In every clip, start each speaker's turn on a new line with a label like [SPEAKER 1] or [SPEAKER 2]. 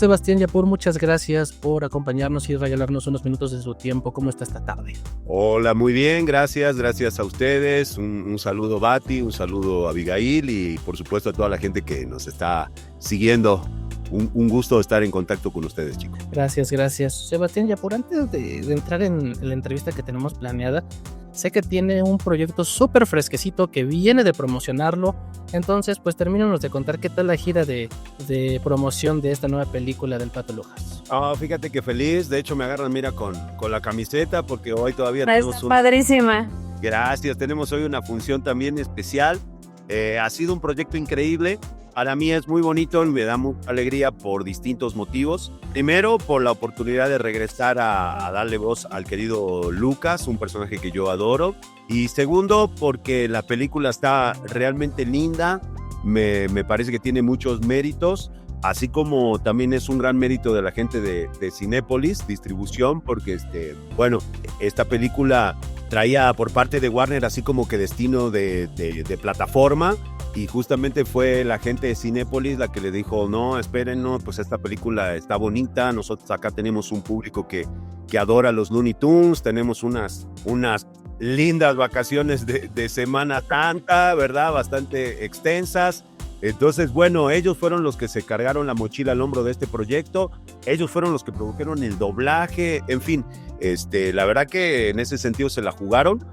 [SPEAKER 1] Sebastián Yapur, muchas gracias por acompañarnos y regalarnos unos minutos de su tiempo. ¿Cómo está esta tarde?
[SPEAKER 2] Hola, muy bien, gracias a ustedes. Un saludo, Bati, un saludo, Abigail, y por supuesto a toda la gente que nos está siguiendo. Un gusto estar en contacto con ustedes, chicos.
[SPEAKER 1] Gracias. Sebastián Yapur, antes de entrar en la entrevista que tenemos planeada, sé que tiene un proyecto súper fresquecito que viene de promocionarlo. Entonces, pues termínanos de contar qué tal la gira de promoción de esta nueva película del Pato Lujas.
[SPEAKER 2] Fíjate que feliz, de hecho me agarran, mira, con la camiseta, porque hoy todavía
[SPEAKER 3] tenemos padrísima.
[SPEAKER 2] Gracias, tenemos hoy una función también especial. Ha sido un proyecto increíble. Para mí es muy bonito, me da mucha alegría por distintos motivos. Primero, por la oportunidad de regresar a darle voz al querido Lucas, un personaje que yo adoro. Y segundo, porque la película está realmente linda, me parece que tiene muchos méritos, así como también es un gran mérito de la gente de Cinépolis Distribución, porque esta película traía por parte de Warner así como que destino de plataforma. Y justamente fue la gente de Cinépolis la que le dijo, no, esperen, no, pues esta película está bonita, nosotros acá tenemos un público que adora los Looney Tunes, tenemos unas lindas vacaciones de Semana Santa, ¿verdad? Bastante extensas. Entonces, bueno, ellos fueron los que se cargaron la mochila al hombro de este proyecto, ellos fueron los que produjeron el doblaje, en fin, la verdad que en ese sentido se la jugaron.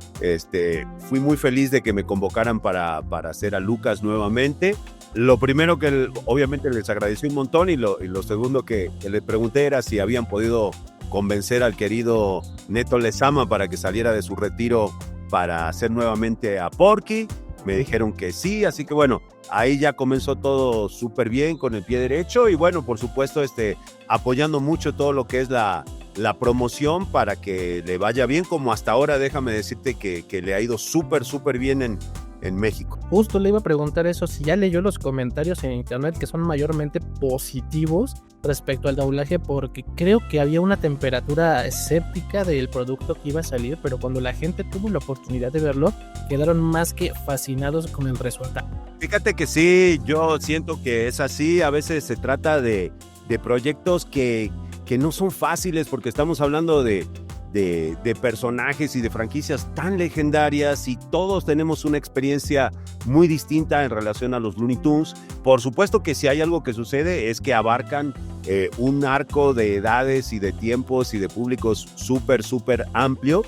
[SPEAKER 2] Fui muy feliz de que me convocaran para hacer a Lucas nuevamente. Lo primero que obviamente les agradecí un montón y lo segundo que le pregunté era si habían podido convencer al querido Neto Lezama para que saliera de su retiro para hacer nuevamente a Porky. Me dijeron que sí, así que bueno, ahí ya comenzó todo súper bien con el pie derecho y bueno, por supuesto, apoyando mucho todo lo que es la promoción para que le vaya bien, como hasta ahora déjame decirte que le ha ido súper bien en México.
[SPEAKER 1] Justo le iba a preguntar eso, si ya leyó los comentarios en internet que son mayormente positivos respecto al doblaje, porque creo que había una temperatura escéptica del producto que iba a salir, pero cuando la gente tuvo la oportunidad de verlo, quedaron más que fascinados con el resultado.
[SPEAKER 2] Fíjate que sí, yo siento que es así, a veces se trata de proyectos que no son fáciles, porque estamos hablando de personajes y de franquicias tan legendarias y todos tenemos una experiencia muy distinta en relación a los Looney Tunes. Por supuesto que si hay algo que sucede es que abarcan un arco de edades y de tiempos y de públicos súper amplio.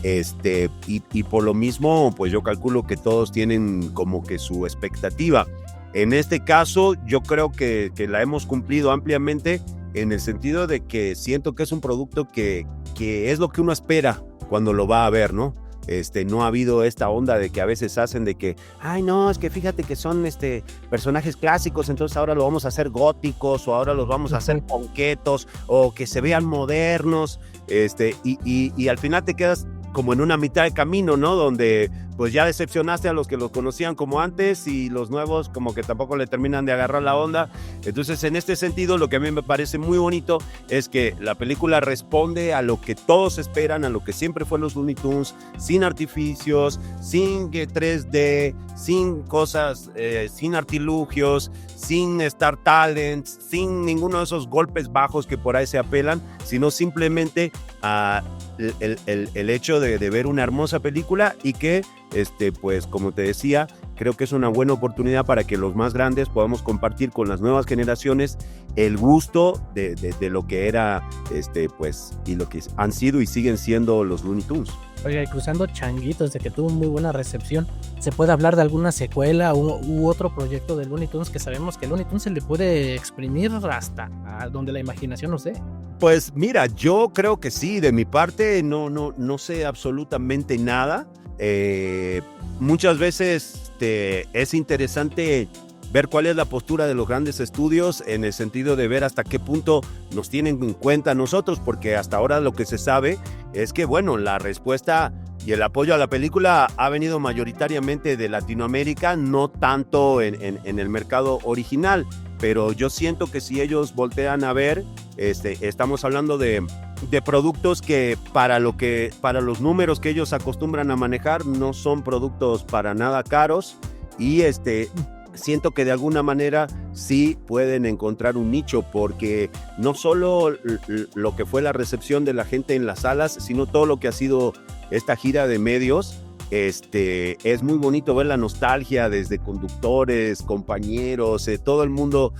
[SPEAKER 2] Y por lo mismo, pues yo calculo que todos tienen como que su expectativa. En este caso, yo creo que la hemos cumplido ampliamente en el sentido de que siento que es un producto que es lo que uno espera cuando lo va a ver, ¿no? No ha habido esta onda de que a veces hacen de que, ay no, es que fíjate que son personajes clásicos, entonces ahora lo vamos a hacer góticos o ahora los vamos a hacer ponquetos o que se vean modernos, y al final te quedas como en una mitad de camino, ¿no? Donde pues ya decepcionaste a los que los conocían como antes y los nuevos como que tampoco le terminan de agarrar la onda. Entonces, en este sentido, lo que a mí me parece muy bonito es que la película responde a lo que todos esperan, a lo que siempre fue los Looney Tunes, sin artificios, sin 3D, sin cosas, sin artilugios, sin Star Talents, sin ninguno de esos golpes bajos que por ahí se apelan, sino simplemente a el hecho de ver una hermosa película y que pues como te decía, creo que es una buena oportunidad para que los más grandes podamos compartir con las nuevas generaciones el gusto de lo que era pues y lo que han sido y siguen siendo los Looney Tunes.
[SPEAKER 1] Oiga, y cruzando changuitos de que tuvo muy buena recepción, ¿se puede hablar de alguna secuela u otro proyecto de Looney Tunes? Que sabemos que Looney Tunes se le puede exprimir hasta a donde la imaginación nos dé.
[SPEAKER 2] Pues mira, yo creo que sí, de mi parte no sé absolutamente nada. Muchas veces es interesante ver cuál es la postura de los grandes estudios en el sentido de ver hasta qué punto nos tienen en cuenta nosotros, porque hasta ahora lo que se sabe es que, bueno, la respuesta y el apoyo a la película ha venido mayoritariamente de Latinoamérica, no tanto en el mercado original, pero yo siento que si ellos voltean a ver, estamos hablando de productos que para los números que ellos acostumbran a manejar no son productos para nada caros y siento que de alguna manera sí pueden encontrar un nicho, porque no solo lo que fue la recepción de la gente en las salas, sino todo lo que ha sido esta gira de medios. Es muy bonito ver la nostalgia desde conductores, compañeros, todo el mundo.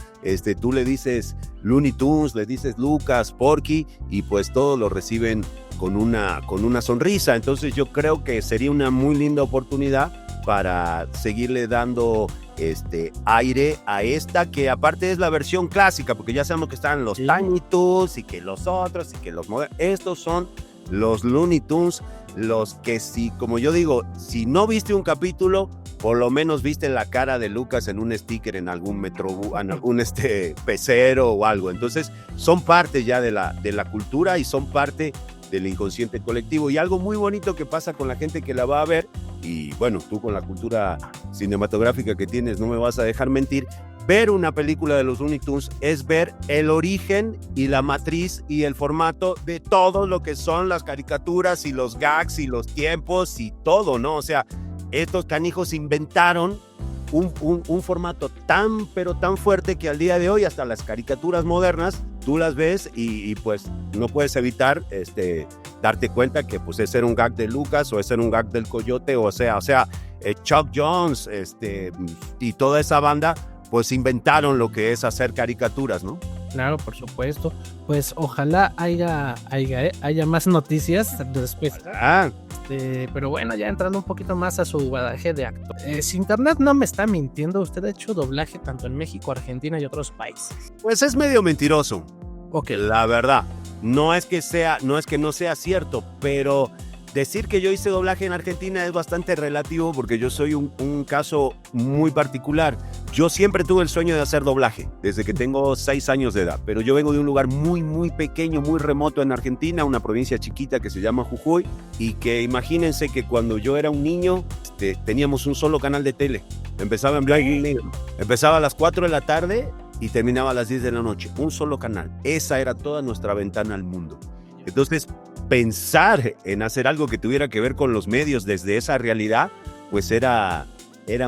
[SPEAKER 2] Tú le dices Looney Tunes, le dices Lucas, Porky, y pues todos lo reciben con una sonrisa. Entonces yo creo que sería una muy linda oportunidad para seguirle dando aire a esta, que aparte es la versión clásica, porque ya sabemos que están los Tiny Toons y que los otros y que los modernos. Estos son los Looney Tunes, los que, si, como yo digo, si no viste un capítulo, por lo menos viste la cara de Lucas en un sticker, en algún en algún pecero o algo. Entonces son parte ya de la cultura y son parte del inconsciente colectivo. Y algo muy bonito que pasa con la gente que la va a ver, y bueno, tú con la cultura cinematográfica que tienes no me vas a dejar mentir, ver una película de los Looney Tunes es ver el origen y la matriz y el formato de todo lo que son las caricaturas y los gags y los tiempos y todo, ¿no? O sea, estos canijos inventaron un formato tan, pero tan fuerte que al día de hoy hasta las caricaturas modernas tú las ves y pues no puedes evitar darte cuenta que pues ese era un gag de Lucas o ese era un gag del Coyote, o sea, Chuck Jones y toda esa banda pues inventaron lo que es hacer caricaturas, ¿no?
[SPEAKER 1] Claro, por supuesto. Pues ojalá haya más noticias después. Pero bueno, ya entrando un poquito más a su bagaje de actor. Si internet no me está mintiendo, usted ha hecho doblaje tanto en México, Argentina y otros países.
[SPEAKER 2] Pues es medio mentiroso.
[SPEAKER 1] Ok.
[SPEAKER 2] La verdad. No es que no sea cierto, pero decir que yo hice doblaje en Argentina es bastante relativo, porque yo soy un caso muy particular. Yo siempre tuve el sueño de hacer doblaje, desde que tengo 6 años de edad, pero yo vengo de un lugar muy, muy pequeño, muy remoto en Argentina, una provincia chiquita que se llama Jujuy, y que imagínense que cuando yo era un niño, teníamos un solo canal de tele. Empezaba en blanco y negro. Empezaba a las 4 de la tarde y terminaba a las 10 de la noche. Un solo canal. Esa era toda nuestra ventana al mundo. Entonces, pensar en hacer algo que tuviera que ver con los medios desde esa realidad, pues era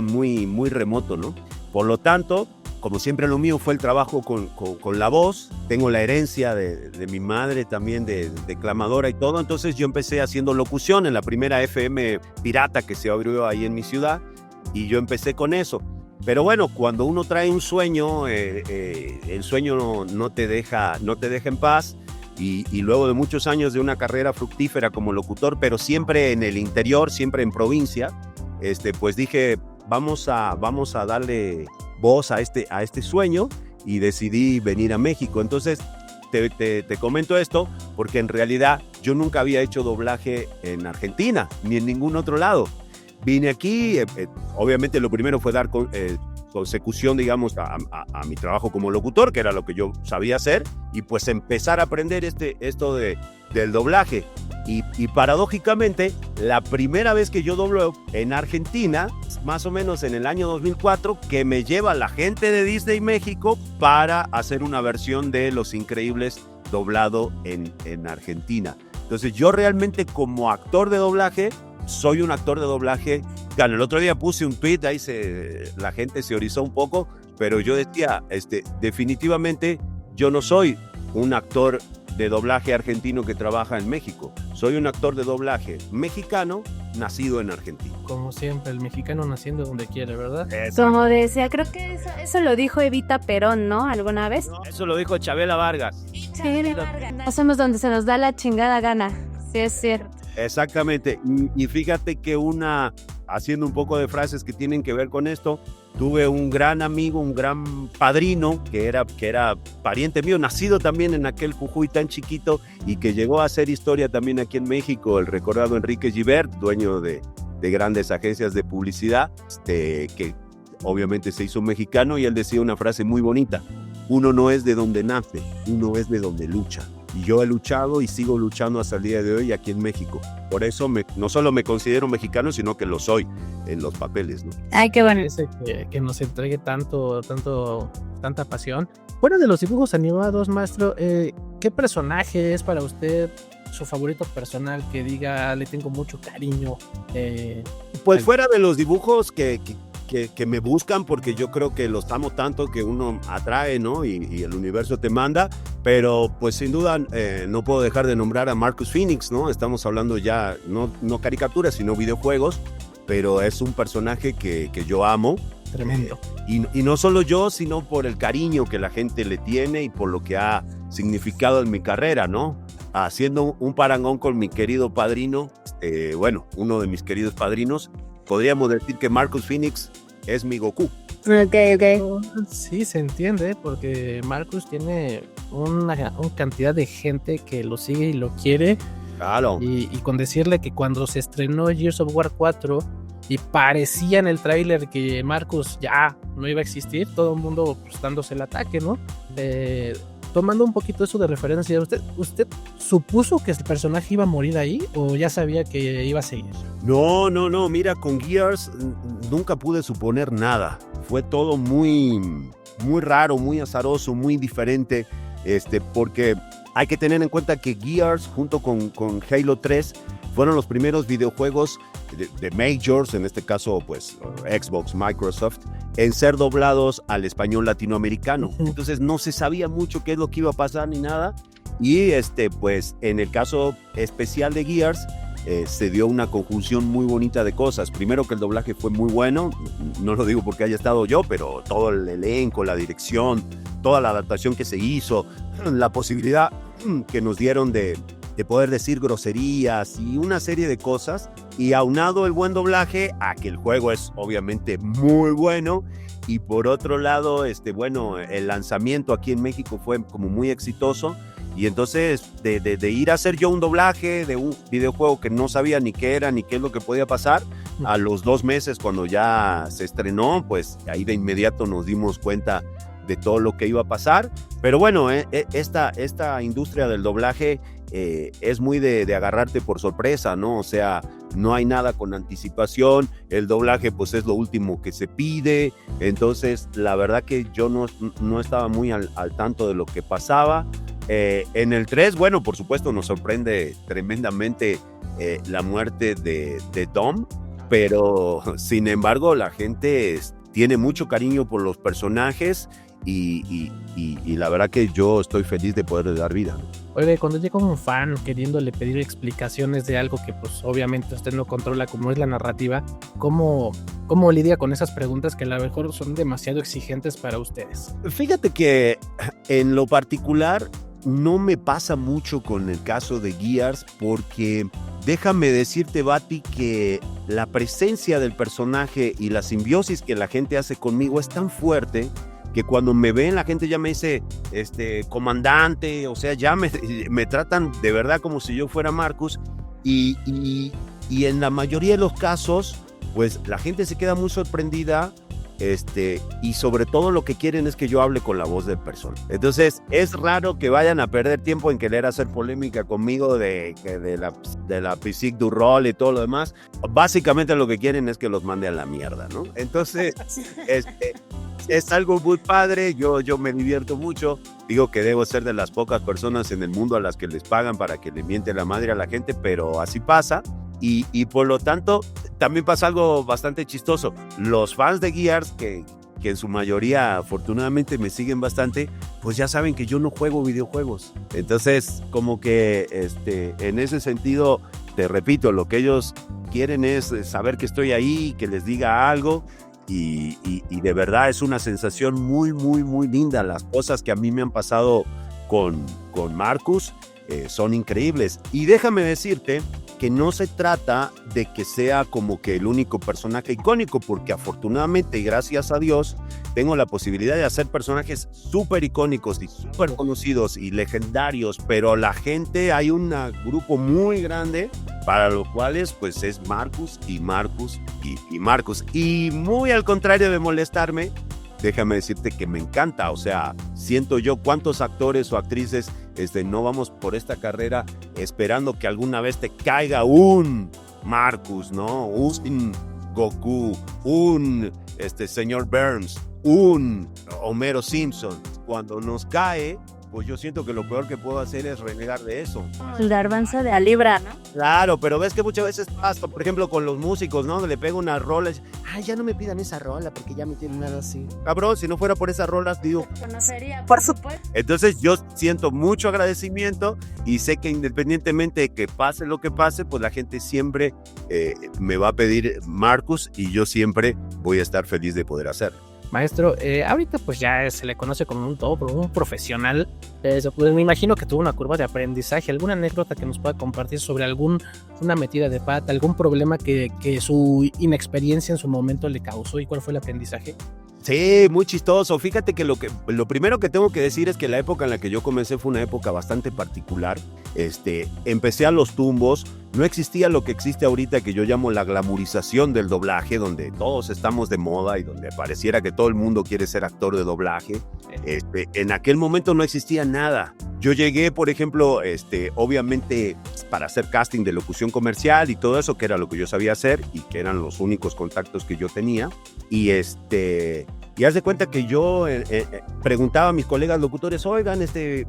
[SPEAKER 2] muy, muy remoto, ¿no? Por lo tanto, como siempre lo mío fue el trabajo con la voz. Tengo la herencia de mi madre también de declamadora y todo. Entonces yo empecé haciendo locución en la primera FM pirata que se abrió ahí en mi ciudad, y yo empecé con eso. Pero bueno, cuando uno trae un sueño, el sueño no te deja en paz. Y luego de muchos años de una carrera fructífera como locutor, pero siempre en el interior, siempre en provincia, pues dije, vamos a darle voz a este sueño, y decidí venir a México. Entonces te comento esto porque en realidad yo nunca había hecho doblaje en Argentina ni en ningún otro lado. Vine aquí, obviamente lo primero fue dar consecución, digamos, a mi trabajo como locutor, que era lo que yo sabía hacer, y pues empezar a aprender esto del doblaje. Y paradójicamente, la primera vez que yo doblo en Argentina, más o menos en el año 2004, que me lleva la gente de Disney México para hacer una versión de Los Increíbles doblado en Argentina. Entonces yo realmente, como actor de doblaje, soy un actor de doblaje. Claro, el otro día puse un tweet, ahí la gente se orizó un poco, pero yo decía, definitivamente yo no soy un actor de doblaje argentino que trabaja en México. Soy un actor de doblaje mexicano nacido en Argentina.
[SPEAKER 1] Como siempre, el mexicano naciendo donde quiere, ¿verdad?
[SPEAKER 3] Como decía, creo que eso lo dijo Evita Perón, ¿no? ¿Alguna vez?
[SPEAKER 2] No, eso lo dijo Chabela Vargas.
[SPEAKER 3] Chabela Vargas. Hacemos donde se nos da la chingada gana. Sí, es cierto.
[SPEAKER 2] Exactamente. Y fíjate que haciendo un poco de frases que tienen que ver con esto, tuve un gran amigo, un gran padrino que era pariente mío, nacido también en aquel Jujuy tan chiquito, y que llegó a hacer historia también aquí en México, el recordado Enrique Gibert, dueño de grandes agencias de publicidad, que obviamente se hizo mexicano, y él decía una frase muy bonita: uno no es de donde nace, uno es de donde lucha. Y yo he luchado y sigo luchando hasta el día de hoy aquí en México. Por eso no solo me considero mexicano, sino que lo soy en los papeles, ¿no?
[SPEAKER 3] Ay, qué bueno.
[SPEAKER 1] Que nos entregue tanta pasión. Fuera de los dibujos animados, maestro, ¿qué personaje es para usted su favorito personal, que diga, le tengo mucho cariño?
[SPEAKER 2] Pues fuera de los dibujos que que me buscan porque yo creo que los amo tanto que uno atrae, ¿no? Y el universo te manda, pero pues sin duda no puedo dejar de nombrar a Marcus Phoenix, ¿no? Estamos hablando ya, no caricaturas, sino videojuegos, pero es un personaje que yo amo.
[SPEAKER 1] Tremendo.
[SPEAKER 2] Y no solo yo, sino por el cariño que la gente le tiene y por lo que ha significado en mi carrera, ¿no? Haciendo un parangón con mi querido padrino, uno de mis queridos padrinos, podríamos decir que Marcus Phoenix es mi Goku.
[SPEAKER 3] Ok.
[SPEAKER 1] Sí, se entiende, porque Marcus tiene una cantidad de gente que lo sigue y lo quiere.
[SPEAKER 2] Claro.
[SPEAKER 1] Y con decirle que cuando se estrenó Gears of War 4 y parecía en el tráiler que Marcus ya no iba a existir, todo el mundo pues, dándose el ataque, ¿no? Tomando un poquito eso de referencia, ¿usted supuso que el personaje iba a morir ahí o ya sabía que iba a seguir?
[SPEAKER 2] No, mira, con Gears nunca pude suponer nada. Fue todo muy, muy raro, muy azaroso, muy diferente, porque hay que tener en cuenta que Gears junto con Halo 3 fueron los primeros videojuegos de majors, en este caso pues Xbox, Microsoft, en ser doblados al español latinoamericano. Entonces no se sabía mucho qué es lo que iba a pasar ni nada. Y pues en el caso especial de Gears se dio una conjunción muy bonita de cosas. Primero que el doblaje fue muy bueno, no lo digo porque haya estado yo, pero todo el elenco, la dirección, toda la adaptación que se hizo, la posibilidad que nos dieron de poder decir groserías y una serie de cosas, y aunado el buen doblaje a que el juego es obviamente muy bueno, y por otro lado, el lanzamiento aquí en México fue como muy exitoso, y entonces de ir a hacer yo un doblaje de un videojuego que no sabía ni qué era ni qué es lo que podía pasar, a los 2 meses cuando ya se estrenó, pues ahí de inmediato nos dimos cuenta de todo lo que iba a pasar. Pero bueno, esta industria del doblaje es muy de agarrarte por sorpresa, ¿no? O sea, no hay nada con anticipación, el doblaje pues es lo último que se pide, entonces la verdad que yo no estaba muy al tanto de lo que pasaba. En el 3, bueno, por supuesto nos sorprende tremendamente la muerte de Dom, pero sin embargo la gente tiene mucho cariño por los personajes y la verdad que yo estoy feliz de poder dar vida, ¿no?
[SPEAKER 1] Oye, cuando llega un fan queriéndole pedir explicaciones de algo que pues obviamente usted no controla, como es la narrativa, ¿cómo lidia con esas preguntas que a lo mejor son demasiado exigentes para ustedes?
[SPEAKER 2] Fíjate que en lo particular no me pasa mucho con el caso de Gears, porque déjame decirte, Bati, que la presencia del personaje y la simbiosis que la gente hace conmigo es tan fuerte que cuando me ven la gente ya me dice comandante, o sea, ya me tratan de verdad como si yo fuera Marcus, y en la mayoría de los casos pues la gente se queda muy sorprendida, y sobre todo lo que quieren es que yo hable con la voz del personaje. Entonces es raro que vayan a perder tiempo en querer hacer polémica conmigo de la physique du rol y todo lo demás. Básicamente lo que quieren es que los mande a la mierda, ¿no? Entonces es algo muy padre, yo me divierto mucho, digo que debo ser de las pocas personas en el mundo a las que les pagan para que le miente la madre a la gente, pero así pasa. Y por lo tanto, también pasa algo bastante chistoso. Los fans de Gears, que en su mayoría afortunadamente me siguen bastante, pues ya saben que yo no juego videojuegos. Entonces, como que en ese sentido, te repito, lo que ellos quieren es saber que estoy ahí, que les diga algo. Y de verdad es una sensación muy, muy, muy linda. Las cosas que a mí me han pasado con Marcus son increíbles. Y déjame decirte que no se trata de que sea como que el único personaje icónico, porque afortunadamente y gracias a Dios tengo la posibilidad de hacer personajes súper icónicos y súper conocidos y legendarios, pero la gente, hay un grupo muy grande para los cuales pues es Marcus y Marcus y Marcus. Y muy al contrario de molestarme, déjame decirte que me encanta, o sea, siento yo cuántos actores o actrices no vamos por esta carrera esperando que alguna vez te caiga un Marcus, ¿no? Un Goku, un señor Burns, un Homero Simpson. Cuando nos cae, pues yo siento que lo peor que puedo hacer es renegar de eso.
[SPEAKER 3] El garbanzo de a libra, ¿no?
[SPEAKER 2] Claro, pero ves que muchas veces pasa, por ejemplo, con los músicos, ¿no? Le pego una rola y dice, ay, ya no me pidan esa rola porque ya me tienen nada así. Cabrón, si no fuera por esas rolas, digo.
[SPEAKER 3] Conocería, por supuesto.
[SPEAKER 2] Entonces yo siento mucho agradecimiento y sé que independientemente de que pase lo que pase, pues la gente siempre me va a pedir Marcus y yo siempre voy a estar feliz de poder hacerlo.
[SPEAKER 1] Maestro, ahorita pues ya se le conoce como un top, un profesional. Pues me imagino que tuvo una curva de aprendizaje. ¿Alguna anécdota que nos pueda compartir sobre una metida de pata, algún problema que su inexperiencia en su momento le causó y cuál fue el aprendizaje?
[SPEAKER 2] Sí, muy chistoso. Fíjate que lo primero que tengo que decir es que la época en la que yo comencé fue una época bastante particular. Empecé a los tumbos. No existía lo que existe ahorita que yo llamo la glamorización del doblaje, donde todos estamos de moda y donde pareciera que todo el mundo quiere ser actor de doblaje. En aquel momento no existía nada. Yo llegué, por ejemplo, obviamente para hacer casting de locución comercial y todo eso, que era lo que yo sabía hacer y que eran los únicos contactos que yo tenía. Y haz de cuenta que yo preguntaba a mis colegas locutores, oigan,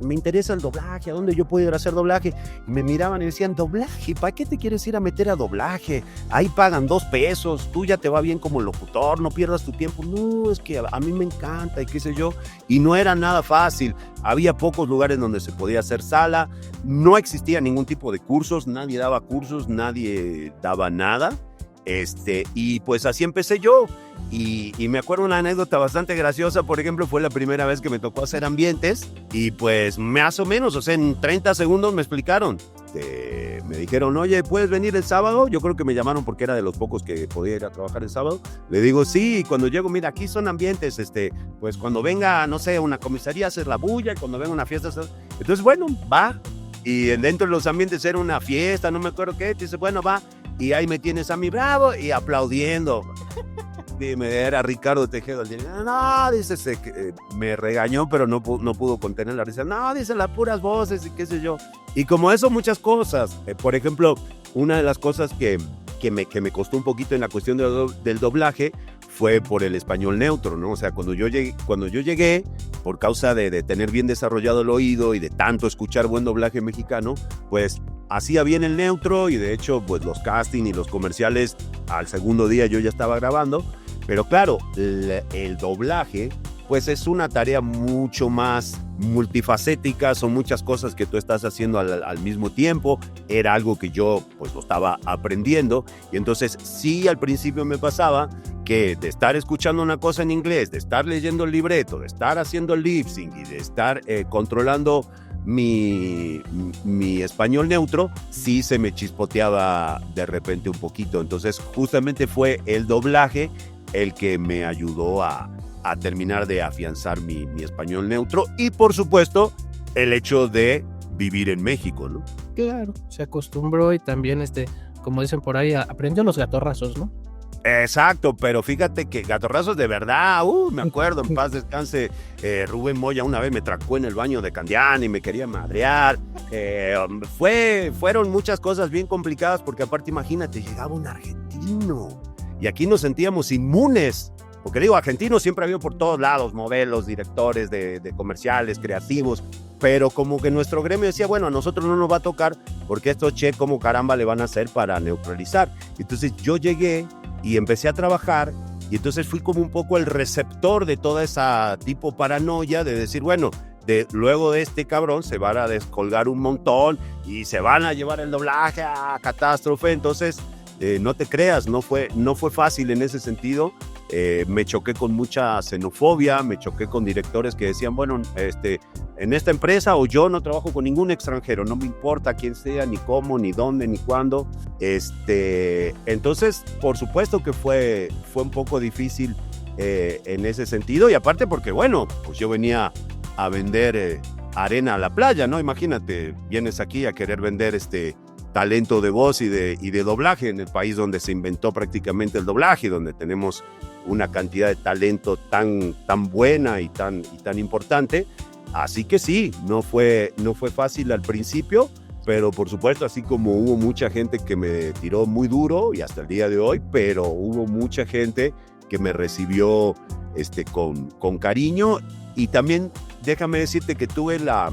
[SPEAKER 2] me interesa el doblaje, ¿a dónde yo puedo ir a hacer doblaje? Y me miraban y decían, ¿doblaje? ¿Para qué te quieres ir a meter a doblaje? Ahí pagan $2, tú ya te va bien como locutor, no pierdas tu tiempo. No, es que a mí me encanta y qué sé yo. Y no era nada fácil. Había pocos lugares donde se podía hacer sala, no existía ningún tipo de cursos, nadie daba cursos, nadie daba nada. Y pues así empecé yo. Y me acuerdo una anécdota bastante graciosa, por ejemplo, fue la primera vez que me tocó hacer ambientes y pues más o menos, o sea, en 30 segundos me explicaron. Me dijeron, oye, ¿puedes venir el sábado? Yo creo que me llamaron porque era de los pocos que podía ir a trabajar el sábado. Le digo, sí, y cuando llego, mira, aquí son ambientes, pues cuando venga, no sé, una comisaría a hacer la bulla, y cuando venga una fiesta, entonces, bueno, va. Y dentro de los ambientes era una fiesta, no me acuerdo qué, dice, bueno, va. Y ahí me tienes a mi bravo y aplaudiendo. Era Ricardo Tejedo. No, dice, me regañó, pero no pudo contener la risa. No, dice, las puras voces y qué sé yo. Y como eso, muchas cosas. Por ejemplo, una de las cosas que me costó un poquito en la cuestión del doblaje fue por el español neutro, ¿no? O sea, cuando yo llegué, por causa de tener bien desarrollado el oído y de tanto escuchar buen doblaje mexicano, pues hacía bien el neutro y de hecho, pues los casting y los comerciales al segundo día yo ya estaba grabando. Pero claro, el doblaje pues es una tarea mucho más multifacética, son muchas cosas que tú estás haciendo al mismo tiempo, era algo que yo pues lo estaba aprendiendo y entonces sí al principio me pasaba que de estar escuchando una cosa en inglés, de estar leyendo el libreto, de estar haciendo el lip sync y de estar controlando mi español neutro, sí se me chispoteaba de repente un poquito, entonces justamente fue el doblaje el que me ayudó a terminar de afianzar mi español neutro y por supuesto el hecho de vivir en México, ¿no?
[SPEAKER 1] Claro, se acostumbró y también, como dicen por ahí, aprendió los gatorrazos, ¿no?
[SPEAKER 2] Exacto, pero fíjate que gatorrazos de verdad, me acuerdo, en paz descanse, Rubén Moya una vez me trancó en el baño de Candián y me quería madrear, fueron muchas cosas bien complicadas porque aparte imagínate, llegaba un argentino y aquí nos sentíamos inmunes. Porque digo, argentinos siempre ha habido por todos lados, modelos, directores de comerciales, creativos, pero como que nuestro gremio decía, bueno, a nosotros no nos va a tocar porque estos che, como caramba le van a hacer para neutralizar. Entonces yo llegué y empecé a trabajar y entonces fui como un poco el receptor de toda esa tipo paranoia de decir, bueno, luego de este cabrón se van a descolgar un montón y se van a llevar el doblaje a catástrofe. Entonces, no te creas, no fue fácil en ese sentido. Me choqué con mucha xenofobia, me choqué con directores que decían, bueno, en esta empresa o yo no trabajo con ningún extranjero, no me importa quién sea, ni cómo, ni dónde, ni cuándo. Entonces, por supuesto que fue un poco difícil en ese sentido y aparte porque, bueno, pues yo venía a vender arena a la playa, ¿no? Imagínate, vienes aquí a querer vender talento de voz y de doblaje en el país donde se inventó prácticamente el doblaje, donde tenemos una cantidad de talento tan buena y tan importante. Así que sí, no fue fácil al principio, pero por supuesto, así como hubo mucha gente que me tiró muy duro y hasta el día de hoy, pero hubo mucha gente que me recibió con cariño y también déjame decirte que tuve la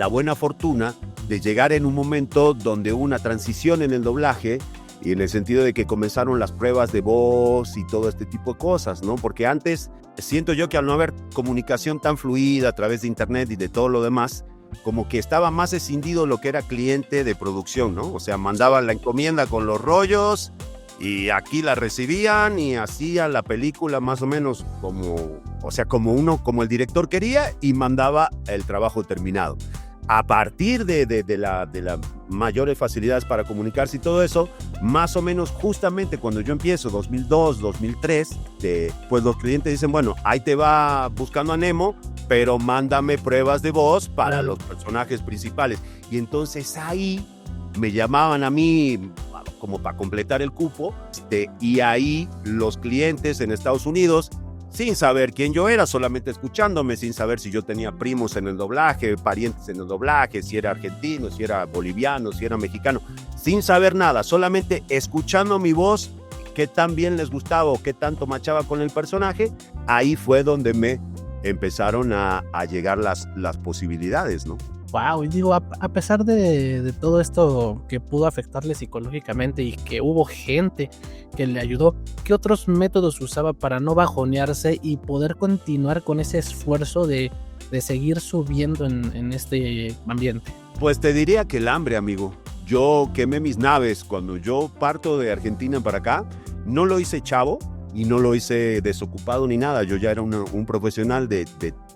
[SPEAKER 2] buena fortuna de llegar en un momento donde hubo una transición en el doblaje, y en el sentido de que comenzaron las pruebas de voz y todo este tipo de cosas, ¿no? Porque antes siento yo que al no haber comunicación tan fluida a través de internet y de todo lo demás, como que estaba más escindido lo que era cliente de producción, ¿no? O sea, mandaban la encomienda con los rollos y aquí la recibían y hacían la película más o menos como el director quería, y mandaba el trabajo terminado. A partir de las mayores facilidades para comunicarse y todo eso, más o menos justamente cuando yo empiezo, 2002, 2003, pues los clientes dicen, bueno, ahí te va Buscando a Nemo, pero mándame pruebas de voz para los personajes principales. Y entonces ahí me llamaban a mí como para completar el cupo, y ahí los clientes en Estados Unidos, sin saber quién yo era, solamente escuchándome, sin saber si yo tenía primos en el doblaje, parientes en el doblaje, si era argentino, si era boliviano, si era mexicano, sin saber nada, solamente escuchando mi voz, qué tan bien les gustaba o qué tanto machaba con el personaje, ahí fue donde me empezaron a llegar las posibilidades, ¿no?
[SPEAKER 1] Wow, y digo, a pesar de todo esto que pudo afectarle psicológicamente y que hubo gente que le ayudó, ¿qué otros métodos usaba para no bajonearse y poder continuar con ese esfuerzo de seguir subiendo en este ambiente?
[SPEAKER 2] Pues te diría que el hambre, amigo. Yo quemé mis naves cuando yo parto de Argentina para acá. No lo hice chavo y no lo hice desocupado ni nada. Yo ya era un profesional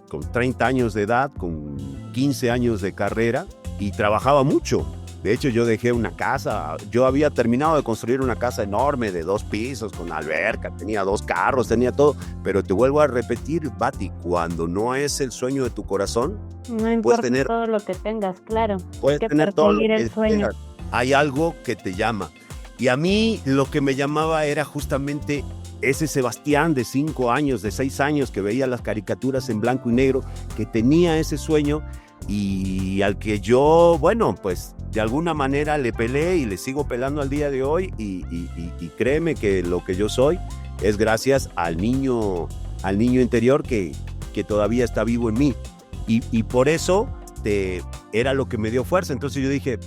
[SPEAKER 2] con 30 años de edad, con 15 años de carrera, y trabajaba mucho. De hecho, yo dejé una casa. Yo había terminado de construir una casa enorme de 2 pisos, con alberca, tenía 2 carros, tenía todo. Pero te vuelvo a repetir, Bati, cuando no es el sueño de tu corazón,
[SPEAKER 3] No importa todo lo que tengas, claro.
[SPEAKER 2] Puedes
[SPEAKER 3] que
[SPEAKER 2] tener todo lo
[SPEAKER 3] perseguir
[SPEAKER 2] que
[SPEAKER 3] el sueño.
[SPEAKER 2] tengas. Hay algo que te llama. Y a mí lo que me llamaba era justamente ese Sebastián de 5 años, de 6 años, que veía las caricaturas en blanco y negro, que tenía ese sueño y al que yo, bueno, pues de alguna manera le peleé y le sigo pelando al día de hoy, y créeme que lo que yo soy es gracias al niño interior que todavía está vivo en mí, y por eso era lo que me dio fuerza. Entonces yo dije,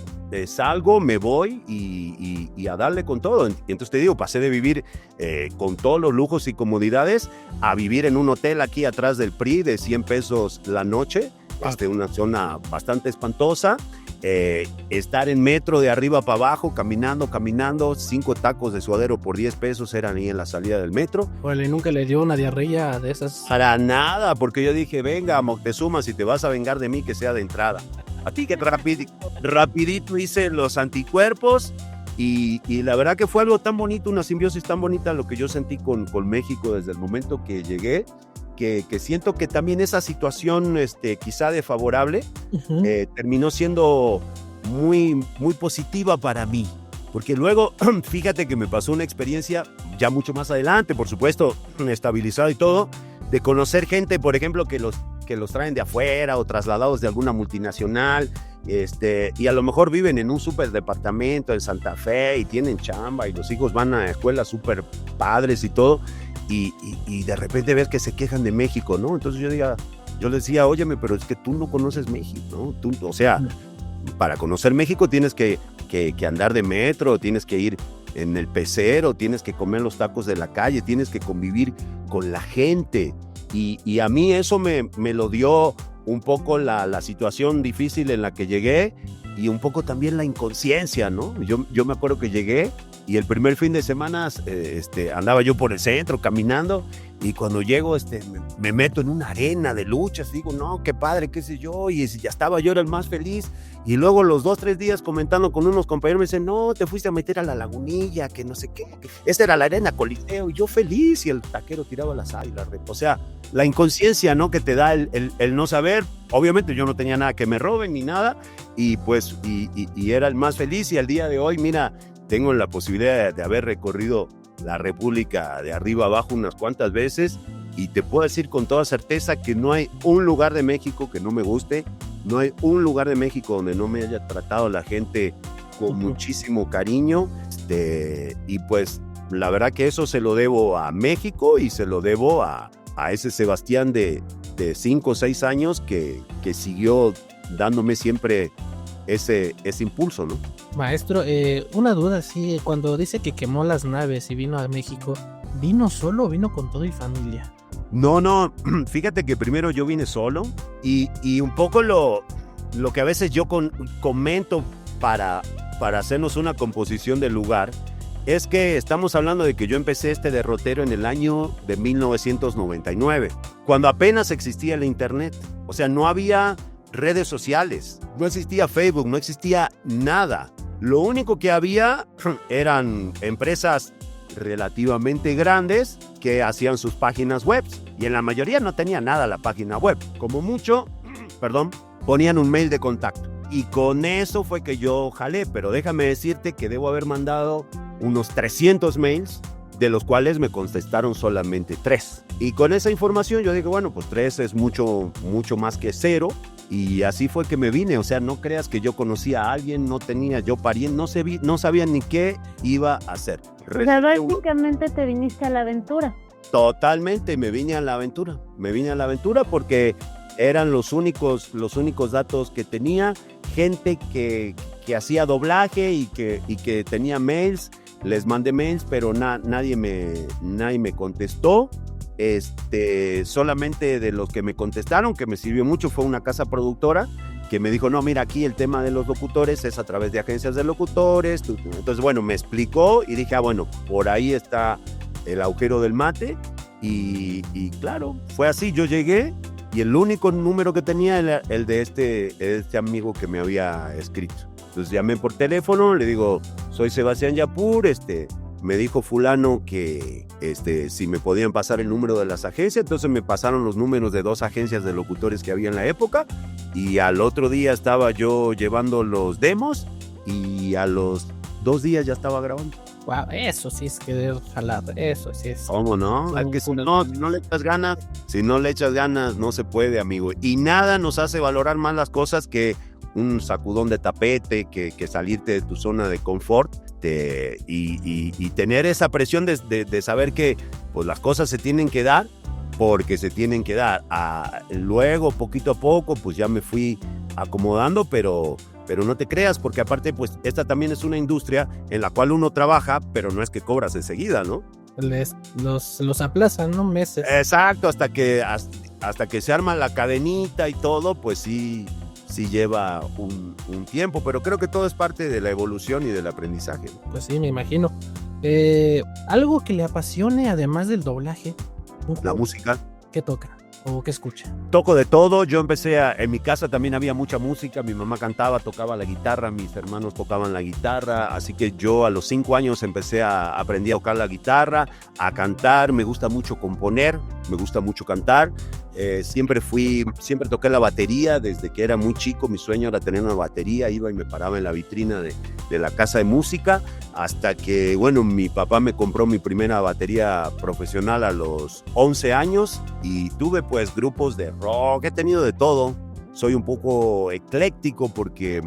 [SPEAKER 2] salgo, me voy y a darle con todo. Y entonces te digo, pasé de vivir con todos los lujos y comodidades a vivir en un hotel aquí atrás del PRI de 100 pesos la noche, una zona bastante espantosa, estar en metro de arriba para abajo, caminando, 5 tacos de suadero por 10 pesos eran ahí en la salida del metro.
[SPEAKER 1] Bueno, nunca le dio una diarrea de esas.
[SPEAKER 2] Para nada, porque yo dije, venga, Moctezuma, si te vas a vengar de mí, que sea de entrada. A ti que rapidito hice los anticuerpos, y la verdad que fue algo tan bonito, una simbiosis tan bonita lo que yo sentí con México desde el momento que llegué, que siento que también esa situación quizá desfavorable terminó siendo muy, muy positiva para mí. Porque luego, fíjate que me pasó una experiencia ya mucho más adelante, por supuesto, estabilizado y todo, de conocer gente, por ejemplo, que los traen de afuera o trasladados de alguna multinacional, y a lo mejor viven en un súper departamento en Santa Fe y tienen chamba y los hijos van a escuelas súper padres y todo, y de repente ves que se quejan de México, ¿no? Entonces yo les decía, óyeme, pero es que tú no conoces México, ¿no? O sea, para conocer México tienes que andar de metro, tienes que ir en el pecero, tienes que comer los tacos de la calle, tienes que convivir con la gente. Y a mí eso me lo dio un poco la situación difícil en la que llegué, y un poco también la inconsciencia, ¿no? Yo me acuerdo que llegué y el primer fin de semana andaba yo por el centro caminando, y cuando llego me meto en una arena de luchas, digo, no, qué padre, qué sé yo, y ya estaba, yo era el más feliz. Y luego los 2-3 días comentando con unos compañeros me dicen, no, te fuiste a meter a la Lagunilla, que no sé qué, esta era la arena Coliseo, y yo feliz, y el taquero tiraba las águilas. O sea, la inconsciencia, ¿no?, que te da el no saber. Obviamente yo no tenía nada que me roben ni nada, y pues y era el más feliz, y al día de hoy, mira, tengo la posibilidad de haber recorrido la República de arriba abajo unas cuantas veces, y te puedo decir con toda certeza que no hay un lugar de México que no me guste, no hay un lugar de México donde no me haya tratado la gente con muchísimo cariño, y pues la verdad que eso se lo debo a México y se lo debo a a ese Sebastián de 5 o 6 años que siguió dándome siempre ese impulso, ¿no?
[SPEAKER 1] Maestro, una duda, sí, cuando dice que quemó las naves y vino a México, ¿vino solo o vino con todo y familia?
[SPEAKER 2] No, fíjate que primero yo vine solo y un poco lo que a veces yo comento para hacernos una composición del lugar es que estamos hablando de que yo empecé este derrotero en el año de 1999, cuando apenas existía el internet. O sea, no había redes sociales, no existía Facebook, no existía nada. Lo único que había eran empresas relativamente grandes que hacían sus páginas web y en la mayoría no tenía nada la página web. Como mucho, ponían un mail de contacto y con eso fue que yo jalé, pero déjame decirte que debo haber mandado unos 300 mails, de los cuales me contestaron solamente 3. Y con esa información yo dije, bueno, pues 3 es mucho más que 0. Y así fue que me vine. O sea, no creas que yo conocía a alguien, no tenía yo pariente, no sabía ni qué iba a hacer.
[SPEAKER 3] O sea, básicamente te viniste a la aventura.
[SPEAKER 2] Totalmente, me vine a la aventura. Me vine a la aventura porque eran los únicos datos que tenía. Gente que hacía doblaje y que tenía mails. Les mandé mails, pero nadie me contestó. Solamente de los que me contestaron, que me sirvió mucho, fue una casa productora que me dijo, no, mira, aquí el tema de los locutores es a través de agencias de locutores. Entonces, bueno, me explicó y dije, bueno, por ahí está el agujero del mate. Y claro, fue así. Yo llegué y el único número que tenía era el de este amigo que me había escrito. Entonces llamé por teléfono, le digo, soy Sebastián Yapur, me dijo fulano que si me podían pasar el número de las agencias. Entonces me pasaron los números de 2 agencias de locutores que había en la época y al otro día estaba yo llevando los demos y a los 2 días ya estaba grabando.
[SPEAKER 1] Wow, eso sí es querer jalar, eso sí es.
[SPEAKER 2] ¿Cómo no? Es que si no le echas ganas, no se puede, amigo. Y nada nos hace valorar más las cosas que un sacudón de tapete, que salirte de tu zona de confort y tener esa presión de saber que pues, las cosas se tienen que dar porque se tienen que dar. Luego, poquito a poco, pues ya me fui acomodando, pero no te creas, porque aparte, pues esta también es una industria en la cual uno trabaja, pero no es que cobras enseguida, ¿no?
[SPEAKER 1] Los aplazan, ¿no? Meses.
[SPEAKER 2] Exacto, hasta que se arma la cadenita y todo, pues sí lleva un tiempo, pero creo que todo es parte de la evolución y del aprendizaje.
[SPEAKER 1] Pues sí, me imagino. Algo que le apasione además del doblaje.
[SPEAKER 2] La música.
[SPEAKER 1] ¿Qué toca o qué escucha?
[SPEAKER 2] Toco de todo. Yo en mi casa también había mucha música. Mi mamá cantaba, tocaba la guitarra, mis hermanos tocaban la guitarra, así que yo a los 5 años aprendí a tocar la guitarra, a cantar. Me gusta mucho componer, me gusta mucho cantar. Siempre toqué la batería desde que era muy chico. Mi sueño era tener una batería. Iba y me paraba en la vitrina de la casa de música hasta que, bueno, mi papá me compró mi primera batería profesional a los 11 años y tuve pues grupos de rock. He tenido de todo. Soy un poco ecléctico porque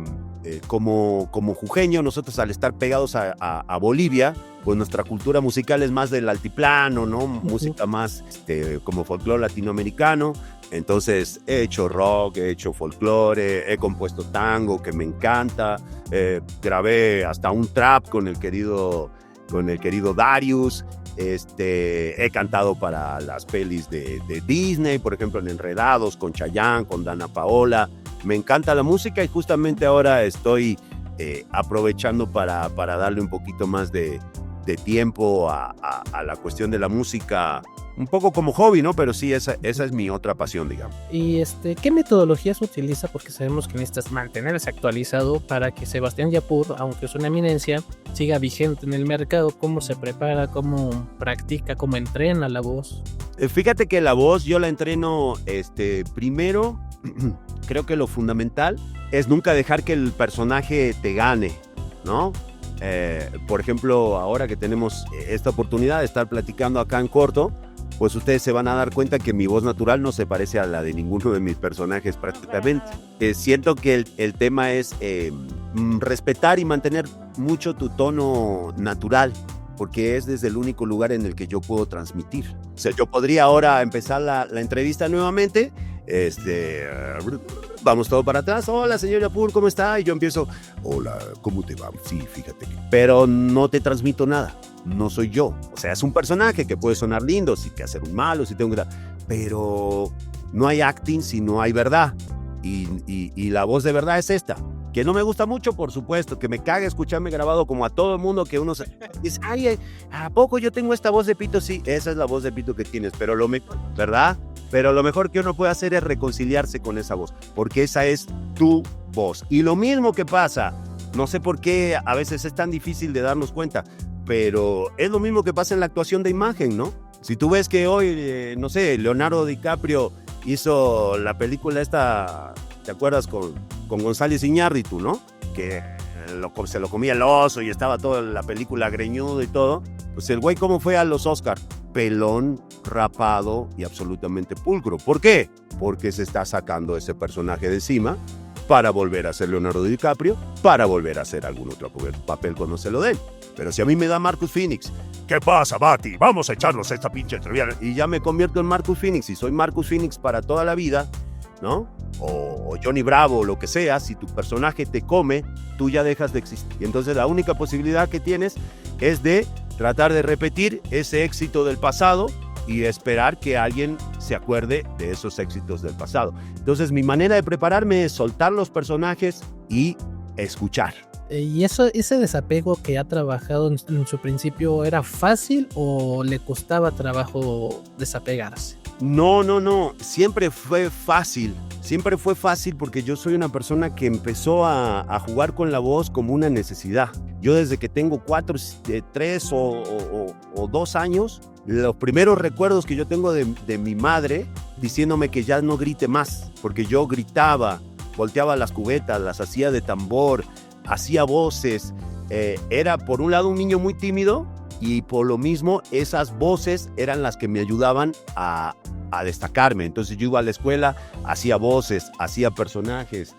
[SPEAKER 2] como jujeño, nosotros al estar pegados a Bolivia, pues nuestra cultura musical es más del altiplano, ¿no? Música más como folclore latinoamericano. Entonces he hecho rock, he hecho folclore, he compuesto tango que me encanta, grabé hasta un trap con el querido Darius. He cantado para las pelis de Disney, por ejemplo en Enredados, con Chayanne, con Dana Paola. Me encanta la música y justamente ahora estoy aprovechando para darle un poquito más de tiempo a la cuestión de la música, un poco como hobby, ¿no? Pero sí, esa es mi otra pasión, digamos.
[SPEAKER 1] ¿Y qué metodologías utiliza? Porque sabemos que necesitas mantenerse actualizado para que Sebastián Yapur, aunque es una eminencia, siga vigente en el mercado. ¿Cómo se prepara? ¿Cómo practica? ¿Cómo entrena la voz?
[SPEAKER 2] Fíjate que la voz yo la entreno primero. Creo que lo fundamental es nunca dejar que el personaje te gane, ¿no? Por ejemplo, ahora que tenemos esta oportunidad de estar platicando acá en corto, pues ustedes se van a dar cuenta que mi voz natural no se parece a la de ninguno de mis personajes prácticamente. Siento que el tema es respetar y mantener mucho tu tono natural, porque es desde el único lugar en el que yo puedo transmitir. O sea, yo podría ahora empezar la entrevista nuevamente, vamos todo para atrás, hola señor Yapur, ¿cómo está? Y yo empiezo, hola, ¿cómo te va? Sí, fíjate que... Pero no te transmito nada, no soy yo. O sea, es un personaje que puede sonar lindo, si que hacer un malo, si tengo que... Pero no hay acting si no hay verdad. Y la voz de verdad es esta. Que no me gusta mucho, por supuesto, que me caga escucharme grabado como a todo el mundo, que uno dice, ay, ¿a poco yo tengo esta voz de pito? Sí, esa es la voz de pito que tienes, pero lo mejor, ¿verdad? Pero lo mejor que uno puede hacer es reconciliarse con esa voz, porque esa es tu voz. Y lo mismo que pasa, no sé por qué a veces es tan difícil de darnos cuenta, pero es lo mismo que pasa en la actuación de imagen, ¿no? Si tú ves que hoy, no sé, Leonardo DiCaprio hizo la película esta, ¿te acuerdas? Con González Iñárritu, ¿no? Que se lo comía el oso y estaba toda la película greñudo y todo. Pues el güey, ¿cómo fue a los Oscar? Pelón, rapado y absolutamente pulcro. ¿Por qué? Porque se está sacando ese personaje de encima para volver a ser Leonardo DiCaprio, para volver a hacer algún otro papel cuando se lo den. Pero si a mí me da Marcus Phoenix, ¿qué pasa, Bati? Vamos a echarnos esta pinche entrevista. Y ya me convierto en Marcus Phoenix y soy Marcus Phoenix para toda la vida, ¿no? O Johnny Bravo, o lo que sea, si tu personaje te come, tú ya dejas de existir. Y entonces la única posibilidad que tienes es de tratar de repetir ese éxito del pasado y esperar que alguien se acuerde de esos éxitos del pasado. Entonces mi manera de prepararme es soltar los personajes y escuchar.
[SPEAKER 1] ¿Y ese desapego que ha trabajado en su principio era fácil o le costaba trabajo desapegarse?
[SPEAKER 2] No, siempre fue fácil porque yo soy una persona que empezó a jugar con la voz como una necesidad. Yo desde que tengo 3 o 2 años, los primeros recuerdos que yo tengo de mi madre diciéndome que ya no grite más, porque yo gritaba, volteaba las cubetas, las hacía de tambor, hacía voces, era por un lado un niño muy tímido y por lo mismo esas voces eran las que me ayudaban a destacarme. Entonces yo iba a la escuela, hacía voces, hacía personajes,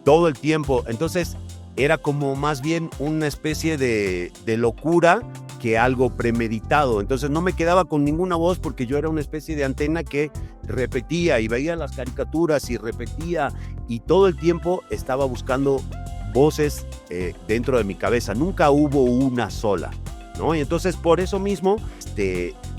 [SPEAKER 2] todo el tiempo. Entonces era como más bien una especie de locura que algo premeditado. Entonces no me quedaba con ninguna voz porque yo era una especie de antena que repetía y veía las caricaturas y repetía y todo el tiempo estaba buscando voces dentro de mi cabeza. Nunca hubo una sola, ¿no? Y entonces por eso mismo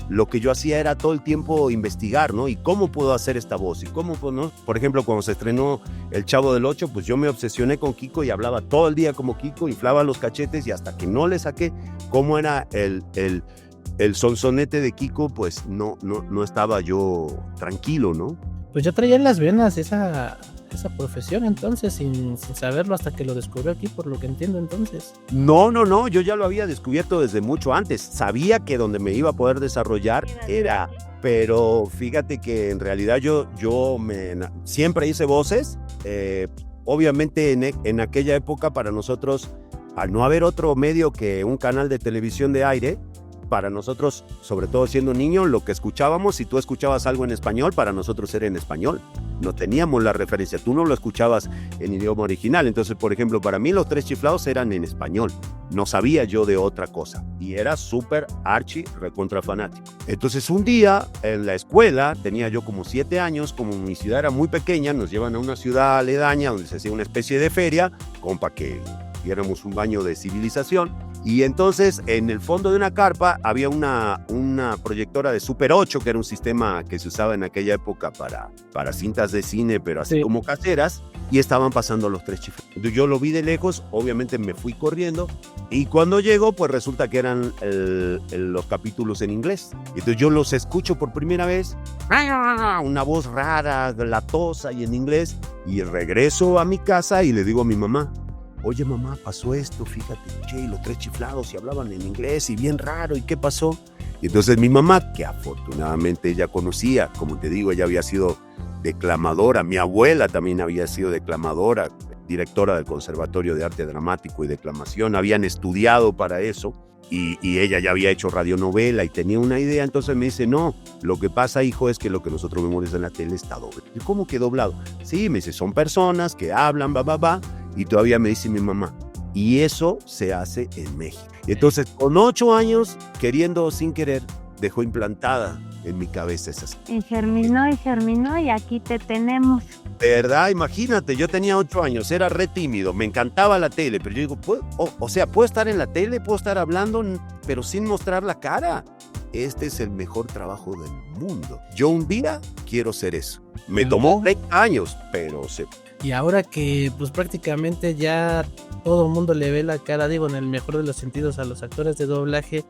[SPEAKER 2] lo que yo hacía era todo el tiempo investigar, ¿no? Y cómo puedo hacer esta voz y cómo puedo, ¿no? Por ejemplo, cuando se estrenó El Chavo del Ocho, pues yo me obsesioné con Kiko y hablaba todo el día como Kiko, inflaba los cachetes y hasta que no le saqué cómo era el sonsonete de Kiko, pues no estaba yo tranquilo, ¿no?
[SPEAKER 1] Pues yo traía en las venas esa profesión entonces, sin saberlo hasta que lo descubrí aquí, por lo que entiendo entonces.
[SPEAKER 2] No, yo ya lo había descubierto desde mucho antes. Sabía que donde me iba a poder desarrollar era, pero fíjate que en realidad yo siempre hice voces. Obviamente en aquella época para nosotros, al no haber otro medio que un canal de televisión de aire, para nosotros, sobre todo siendo niño, lo que escuchábamos, si tú escuchabas algo en español, para nosotros era en español. No teníamos la referencia, tú no lo escuchabas en idioma original. Entonces, por ejemplo, para mí los Tres Chiflados eran en español. No sabía yo de otra cosa. Y era súper recontra fanático. Entonces, un día en la escuela, tenía yo como 7 años, como mi ciudad era muy pequeña, nos llevan a una ciudad aledaña donde se hacía una especie de feria, como para que diéramos un baño de civilización. Y entonces en el fondo de una carpa había una proyectora de Super 8, que era un sistema que se usaba en aquella época para cintas de cine, pero así como caseras, y estaban pasando los Tres Chiflados. Entonces yo lo vi de lejos, obviamente me fui corriendo, y cuando llego pues resulta que eran los capítulos en inglés. Entonces yo los escucho por primera vez, una voz rara, latosa y en inglés, y regreso a mi casa y le digo a mi mamá, oye mamá, pasó esto, fíjate, che, los Tres Chiflados y hablaban en inglés y bien raro, ¿y qué pasó? Y entonces mi mamá, que afortunadamente ella conocía, como te digo, ella había sido declamadora, mi abuela también había sido declamadora, directora del Conservatorio de Arte Dramático y Declamación, habían estudiado para eso y ella ya había hecho radionovela y tenía una idea, entonces me dice, no, lo que pasa, hijo, es que lo que nosotros vemos en la tele está doble. ¿Y cómo que doblado? Sí, me dice, son personas que hablan, y todavía me dice mi mamá, Y eso se hace en México. Y entonces, con 8 años, queriendo o sin querer, dejó implantada en mi cabeza esas.
[SPEAKER 3] Y germinó y aquí te tenemos.
[SPEAKER 2] De verdad, imagínate, yo tenía 8 años, era re tímido, me encantaba la tele, pero yo digo, puedo estar en la tele, puedo estar hablando, pero sin mostrar la cara. Este es el mejor trabajo del mundo. Yo un día quiero ser eso. Me tomó 30 años, pero se...
[SPEAKER 1] Y ahora que pues prácticamente ya todo el mundo le ve la cara, digo, en el mejor de los sentidos a los actores de doblaje,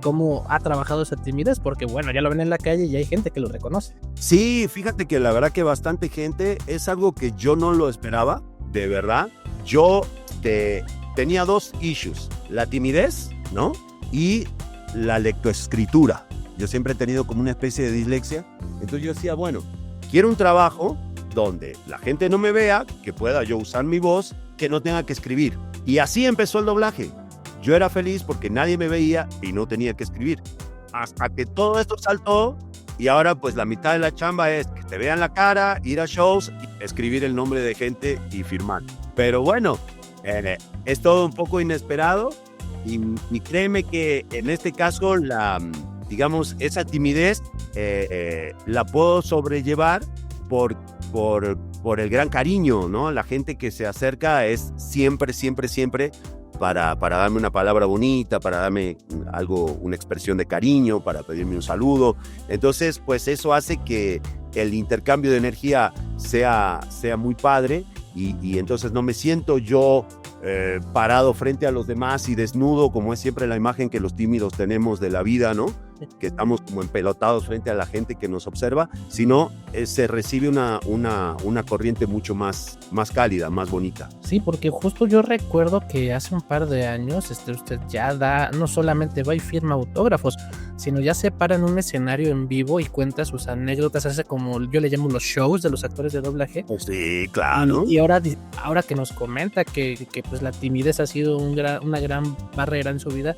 [SPEAKER 1] ¿cómo ha trabajado esa timidez? Porque bueno, ya lo ven en la calle y hay gente que lo reconoce.
[SPEAKER 2] Sí, fíjate que la verdad que bastante gente, es algo que yo no lo esperaba, de verdad. Yo tenía 2 issues, la timidez, ¿no? Y la lectoescritura. Yo siempre he tenido como una especie de dislexia. Entonces yo decía, bueno, quiero un trabajo donde la gente no me vea, que pueda yo usar mi voz, que no tenga que escribir. Y así empezó el doblaje. Yo era feliz porque nadie me veía y no tenía que escribir. Hasta que todo esto saltó y ahora pues la mitad de la chamba es que te vean la cara, ir a shows, escribir el nombre de gente y firmar. Pero bueno, es todo un poco inesperado y créeme que en este caso digamos, esa timidez la puedo sobrellevar por el gran cariño, ¿no? La gente que se acerca es siempre para darme una palabra bonita, para darme algo, una expresión de cariño, para pedirme un saludo. Entonces, pues eso hace que el intercambio de energía sea muy padre y entonces no me siento yo parado frente a los demás y desnudo, como es siempre la imagen que los tímidos tenemos de la vida, ¿no? Que estamos como empelotados frente a la gente que nos observa, sino se recibe una corriente mucho más cálida, más bonita.
[SPEAKER 1] Sí, porque justo yo recuerdo que hace un par de años usted ya no solamente va y firma autógrafos, sino ya se para en un escenario en vivo y cuenta sus anécdotas, hace como yo le llamo los shows de los actores de doblaje.
[SPEAKER 2] Sí, claro.
[SPEAKER 1] Y ahora que nos comenta que pues la timidez ha sido una gran barrera en su vida,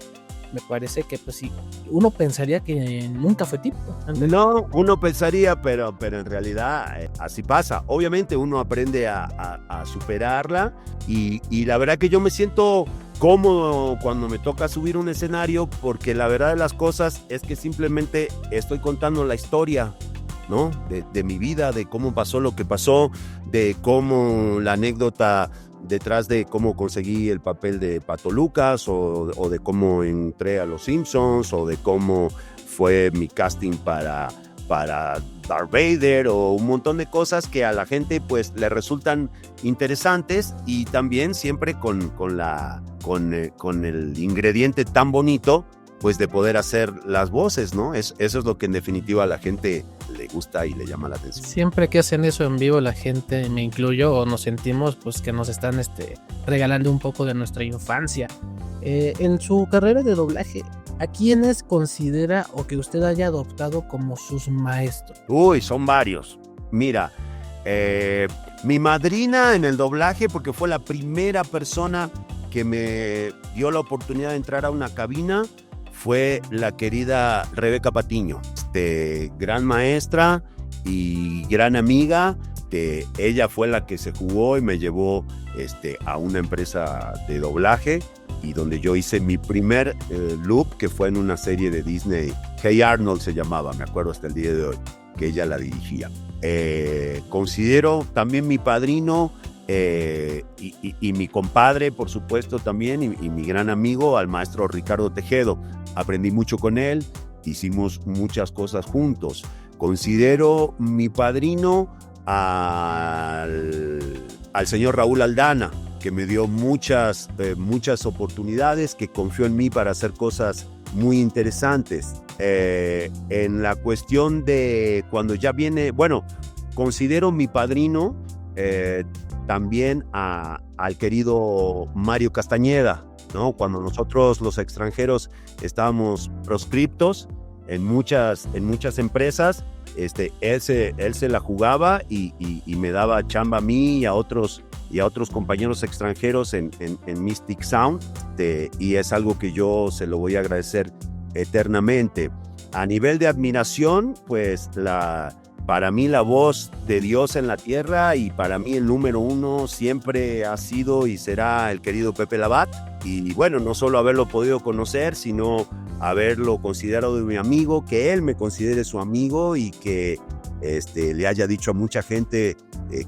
[SPEAKER 1] me parece que pues sí, uno pensaría que nunca fue típico.
[SPEAKER 2] No, uno pensaría, pero en realidad así pasa. Obviamente uno aprende a superarla y la verdad que yo me siento cómodo cuando me toca subir un escenario porque la verdad de las cosas es que simplemente estoy contando la historia, ¿no? De mi vida, de cómo pasó lo que pasó, de cómo la anécdota detrás de cómo conseguí el papel de Pato Lucas o de cómo entré a Los Simpsons o de cómo fue mi casting para Darth Vader o un montón de cosas que a la gente pues le resultan interesantes y también siempre con el ingrediente tan bonito pues de poder hacer las voces, ¿no? Eso es lo que en definitiva a la gente le gusta y le llama la atención.
[SPEAKER 1] Siempre que hacen eso en vivo la gente, me incluyo, o nos sentimos pues que nos están regalando un poco de nuestra infancia. En su carrera de doblaje, ¿a quiénes considera o que usted haya adoptado como sus maestros?
[SPEAKER 2] Uy, son varios. Mira, mi madrina en el doblaje, porque fue la primera persona que me dio la oportunidad de entrar a una cabina, fue la querida Rebeca Patiño, gran maestra y gran amiga. Ella fue la que se jugó y me llevó a una empresa de doblaje y donde yo hice mi primer loop, que fue en una serie de Disney, Hey Arnold se llamaba, me acuerdo hasta el día de hoy, que ella la dirigía. Considero también mi padrino y mi compadre, por supuesto, también, y mi gran amigo, al maestro Ricardo Tejedo. Aprendí mucho con él, hicimos muchas cosas juntos. Considero mi padrino al señor Raúl Aldana, que me dio muchas oportunidades, que confió en mí para hacer cosas muy interesantes. En la cuestión de cuando ya viene, bueno, considero mi padrino también al querido Mario Castañeda, ¿no? Cuando nosotros los extranjeros estábamos proscriptos en muchas empresas, él se la jugaba y me daba chamba a mí y a otros compañeros extranjeros en Mystic Sound, y es algo que yo se lo voy a agradecer eternamente. A nivel de admiración, pues la para mí la voz de Dios en la tierra, y para mí el número uno siempre ha sido y será el querido Pepe Labat. Y bueno, no solo haberlo podido conocer, sino haberlo considerado mi amigo, que él me considere su amigo y que le haya dicho a mucha gente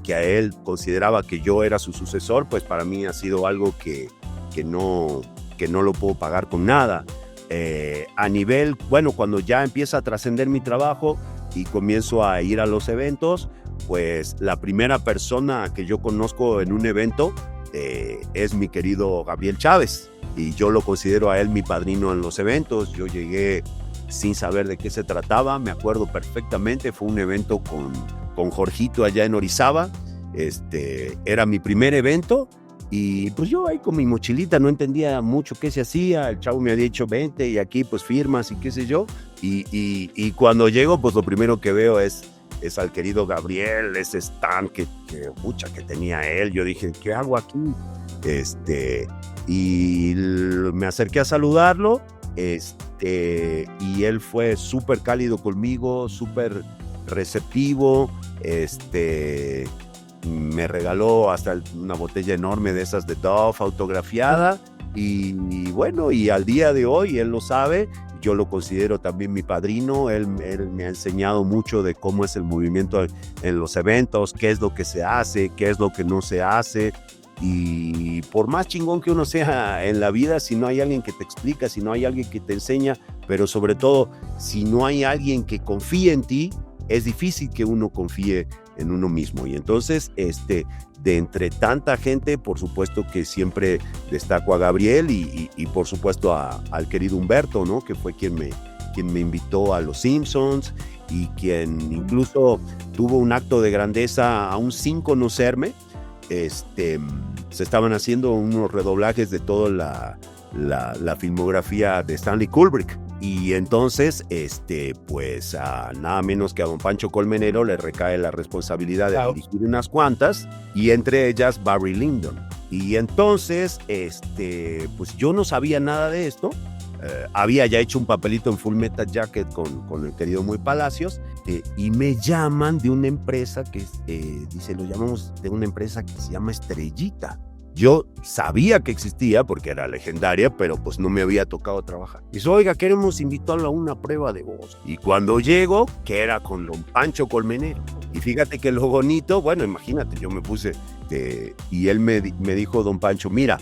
[SPEAKER 2] que a él consideraba que yo era su sucesor, pues para mí ha sido algo que no lo puedo pagar con nada. A nivel, bueno, cuando ya empieza a trascender mi trabajo y comienzo a ir a los eventos, pues la primera persona que yo conozco en un evento es mi querido Gabriel Chávez, y yo lo considero a él mi padrino en los eventos. Yo llegué sin saber de qué se trataba, me acuerdo perfectamente, fue un evento con Jorgito allá en Orizaba, era mi primer evento, y pues yo ahí con mi mochilita no entendía mucho qué se hacía. El chavo me había dicho 20 y aquí pues firmas y qué sé yo, y cuando llego pues lo primero que veo es al querido Gabriel, ese stand que tenía él. Yo dije, ¿qué hago aquí? Y me acerqué a saludarlo, y él fue súper cálido conmigo, súper receptivo, me regaló hasta una botella enorme de esas de Dove autografiada, y bueno, y al día de hoy él lo sabe, yo lo considero también mi padrino. Él me ha enseñado mucho de cómo es el movimiento en los eventos, qué es lo que se hace, qué es lo que no se hace. Y por más chingón que uno sea en la vida, si no hay alguien que te explica, si no hay alguien que te enseña, pero sobre todo si no hay alguien que confíe en ti, es difícil que uno confíe en uno mismo. Y entonces de entre tanta gente, por supuesto que siempre destaco a Gabriel y por supuesto al querido Humberto, ¿no? Que fue quien me invitó a Los Simpsons y quien incluso tuvo un acto de grandeza aún sin conocerme. Se estaban haciendo unos redoblajes de toda la filmografía de Stanley Kubrick, y entonces pues a nada menos que a don Pancho Colmenero le recae la responsabilidad de dirigir unas cuantas, y entre ellas Barry Lyndon. Y entonces pues yo no sabía nada de esto. Había ya hecho un papelito en Full Metal Jacket con el querido Muy Palacios, y me llaman de una empresa que lo llamamos de una empresa que se llama Estrellita. Yo sabía que existía porque era legendaria, pero pues no me había tocado trabajar. Dice, oiga, queremos invitarlo a una prueba de voz. Y cuando llego, que era con don Pancho Colmenero. Y fíjate que lo bonito, bueno, imagínate, yo me puse, y él me dijo, don Pancho, mira,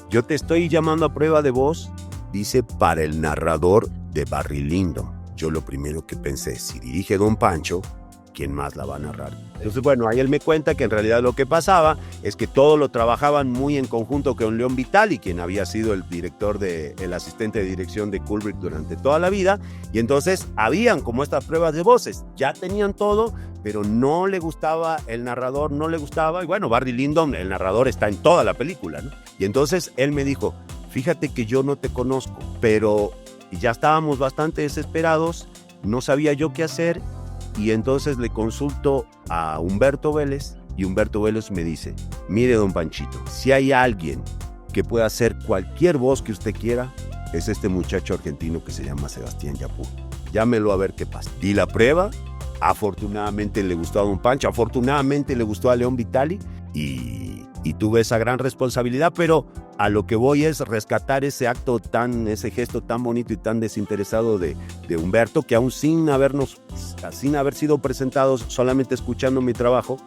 [SPEAKER 2] yo te estoy llamando a prueba de voz, dice, para el narrador de Barry Lyndon. Yo lo primero que pensé, si dirige don Pancho, ¿quién más la va a narrar? Entonces, bueno, ahí él me cuenta que en realidad lo que pasaba es que todo lo trabajaban muy en conjunto con León Vitali, quien había sido el asistente de dirección de Kubrick durante toda la vida, y entonces habían como estas pruebas de voces, ya tenían todo, pero no le gustaba el narrador, no le gustaba, y bueno, Barry Lyndon, el narrador, está en toda la película, ¿no? Y entonces él me dijo, fíjate que yo no te conozco, pero ya estábamos bastante desesperados, no sabía yo qué hacer, y entonces le consulto a Humberto Vélez, y Humberto Vélez me dice, mire don Panchito, si hay alguien que pueda hacer cualquier voz que usted quiera, es este muchacho argentino que se llama Sebastián Yapur. Llámelo a ver qué pasa. Di la prueba, afortunadamente le gustó a don Pancho, afortunadamente le gustó a León Vitali, y tuve esa gran responsabilidad, pero a lo que voy es rescatar ese gesto tan bonito y tan desinteresado de Humberto, que aún sin haber sido presentados, solamente escuchando mi trabajo,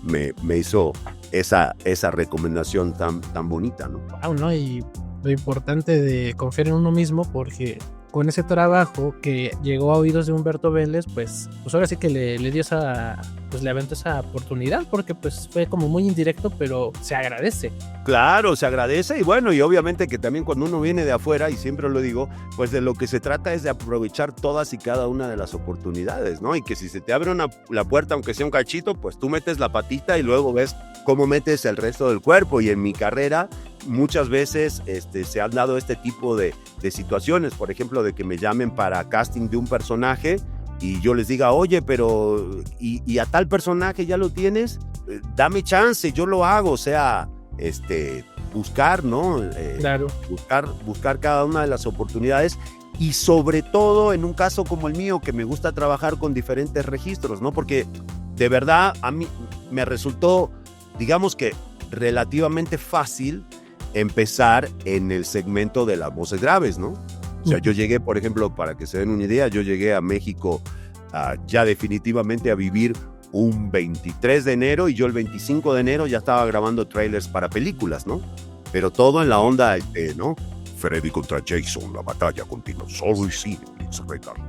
[SPEAKER 2] me hizo esa recomendación tan bonita, ¿no?
[SPEAKER 1] Wow, ¿no? Y lo importante de confiar en uno mismo, porque con ese trabajo que llegó a oídos de Humberto Vélez, pues ahora sí que le dio le aventó esa oportunidad, porque pues fue como muy indirecto, pero se agradece.
[SPEAKER 2] Claro, se agradece, y bueno, y obviamente que también cuando uno viene de afuera, y siempre lo digo, pues de lo que se trata es de aprovechar todas y cada una de las oportunidades, ¿no? Y que si se te abre la puerta, aunque sea un cachito, pues tú metes la patita y luego ves cómo metes el resto del cuerpo. Y en mi carrera muchas veces se han dado este tipo de situaciones, por ejemplo, de que me llamen para casting de un personaje y yo les diga, oye, pero y a tal personaje ya lo tienes, dame chance, yo lo hago, o sea, buscar, ¿no?
[SPEAKER 1] Claro.
[SPEAKER 2] Buscar cada una de las oportunidades, y sobre todo en un caso como el mío, que me gusta trabajar con diferentes registros, ¿no? Porque de verdad a mí me resultó, digamos que relativamente fácil empezar en el segmento de las voces graves, ¿no? O sea, yo llegué, por ejemplo, para que se den una idea, yo llegué a México ya definitivamente a vivir un 23 de enero y yo el 25 de enero ya estaba grabando trailers para películas, ¿no? Pero todo en la onda, ¿no? Freddy contra Jason, la batalla continua, solo y cine,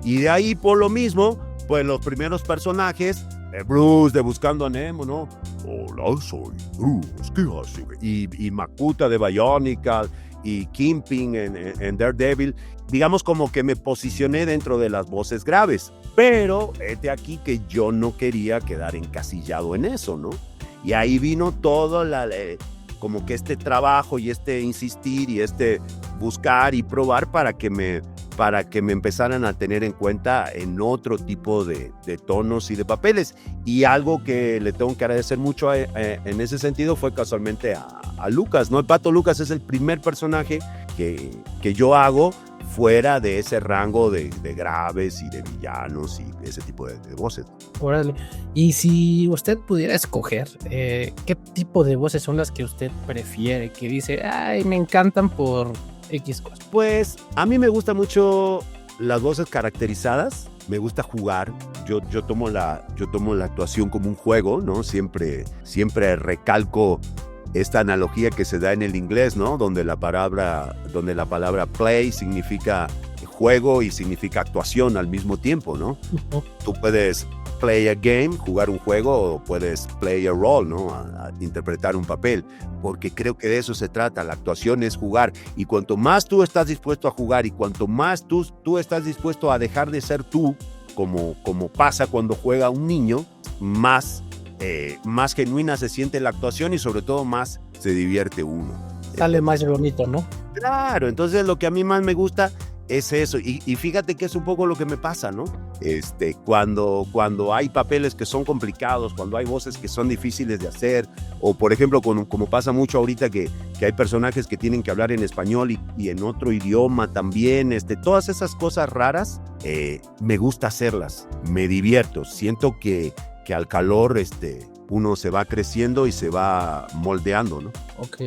[SPEAKER 2] y de ahí por lo mismo, pues los primeros personajes, Bruce de Buscando a Nemo, ¿no? Hola, soy Bruce, ¿qué hace? Y Makuta de Bionicle y Kingpin en Daredevil, digamos como que me posicioné dentro de las voces graves, pero este aquí que yo no quería quedar encasillado en eso, ¿no? Y ahí vino todo como que este trabajo y este insistir y este buscar y probar para que me empezaran a tener en cuenta en otro tipo de tonos y de papeles. Y algo que le tengo que agradecer mucho en ese sentido fue casualmente a Lucas, ¿no? El Pato Lucas es el primer personaje que yo hago fuera de ese rango de graves y de villanos y ese tipo de voces.
[SPEAKER 1] Órale. Y si usted pudiera escoger, ¿qué tipo de voces son las que usted prefiere? Que dice, ay, me encantan por X cosas.
[SPEAKER 2] Pues a mí me gustan mucho las voces caracterizadas, me gusta jugar. Yo tomo la actuación como un juego, ¿no? Siempre recalco esta analogía que se da en el inglés, ¿no? Donde la palabra play significa juego y significa actuación al mismo tiempo, ¿no? Tú puedes play a game, jugar un juego, o puedes play a role, ¿no? A interpretar un papel, porque creo que de eso se trata. La actuación es jugar, y cuanto más tú estás dispuesto a jugar y cuanto más tú estás dispuesto a dejar de ser tú, como pasa cuando juega un niño, más genuina se siente la actuación y sobre todo más se divierte uno.
[SPEAKER 1] Sale más bonito, ¿no?
[SPEAKER 2] Claro, entonces lo que a mí más me gusta es eso, y fíjate que es un poco lo que me pasa, ¿no? Cuando hay papeles que son complicados, cuando hay voces que son difíciles de hacer, o por ejemplo, como pasa mucho ahorita que hay personajes que tienen que hablar en español y en otro idioma también, todas esas cosas raras, me gusta hacerlas, me divierto, siento que al calor uno se va creciendo y se va moldeando, ¿no?
[SPEAKER 1] Ok,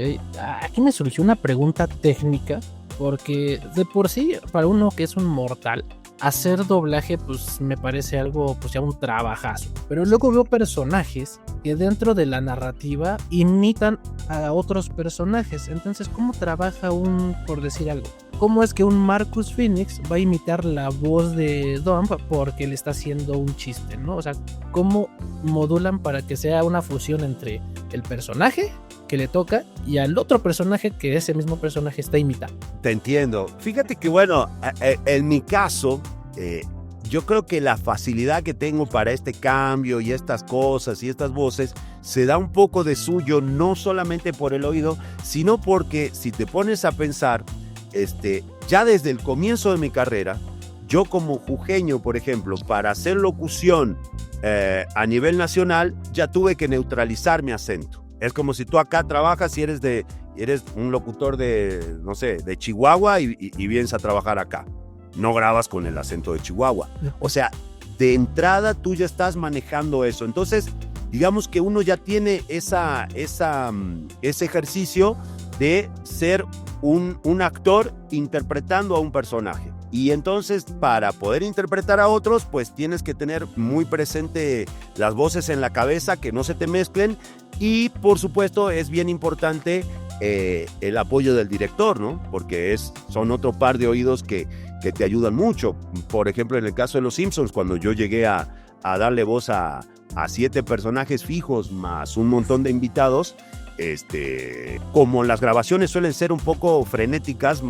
[SPEAKER 1] aquí me surgió una pregunta técnica, porque de por sí, para uno que es un mortal, hacer doblaje pues me parece algo, pues ya un trabajazo. Pero luego veo personajes que dentro de la narrativa imitan a otros personajes. Entonces, ¿cómo trabaja por decir algo? ¿Cómo es que un Marcus Phoenix va a imitar la voz de Dump porque le está haciendo un chiste, ¿no? O sea, ¿cómo modulan para que sea una fusión entre el personaje que le toca y al otro personaje que ese mismo personaje está imitando?
[SPEAKER 2] Te entiendo. Fíjate que, bueno, en mi caso, yo creo que la facilidad que tengo para este cambio y estas cosas y estas voces se da un poco de suyo, no solamente por el oído, sino porque si te pones a pensar, ya desde el comienzo de mi carrera, yo como jujeño, por ejemplo, para hacer locución a nivel nacional, ya tuve que neutralizar mi acento. Es como si tú acá trabajas y eres un locutor de, no sé, de Chihuahua y vienes a trabajar acá. No grabas con el acento de Chihuahua. O sea, de entrada tú ya estás manejando eso. Entonces, digamos que uno ya tiene ese ejercicio de ser un actor interpretando a un personaje. Y entonces, para poder interpretar a otros, pues tienes que tener muy presente las voces en la cabeza, que no se te mezclen. Y, por supuesto, es bien importante el apoyo del director, ¿no? Porque son otro par de oídos que te ayudan mucho. Por ejemplo, en el caso de Los Simpsons, cuando yo llegué a darle voz a 7 personajes fijos más un montón de invitados, como las grabaciones suelen ser un poco frenéticas,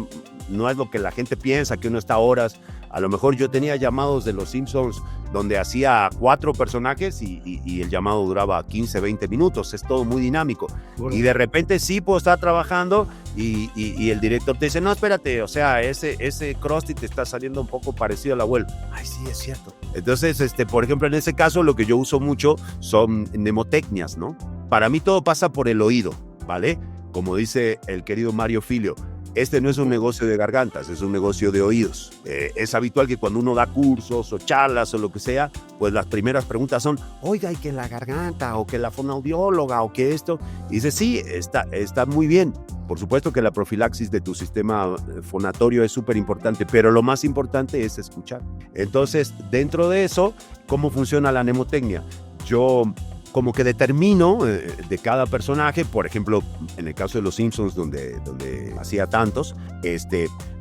[SPEAKER 2] no es lo que la gente piensa, que uno está horas. A lo mejor yo tenía llamados de Los Simpsons donde hacía 4 personajes y el llamado duraba 15, 20 minutos. Es todo muy dinámico. Bueno. Y de repente sí puedo estar trabajando y el director te dice, no, espérate, o sea, ese Krusty te está saliendo un poco parecido al abuelo. Ay, sí, es cierto. Entonces, por ejemplo, en ese caso, lo que yo uso mucho son mnemotecnias, ¿no? Para mí todo pasa por el oído, ¿vale? Como dice el querido Mario Filio, este no es un negocio de gargantas, es un negocio de oídos. Es habitual que cuando uno da cursos o charlas o lo que sea, pues las primeras preguntas son, oiga, ¿y que la garganta o que la fonoaudióloga o que esto? Y dice, sí, está muy bien. Por supuesto que la profilaxis de tu sistema fonatorio es súper importante, pero lo más importante es escuchar. Entonces, dentro de eso, ¿cómo funciona la mnemotecnia? Yo como que determino de cada personaje, por ejemplo, en el caso de los Simpsons, donde hacía tantos,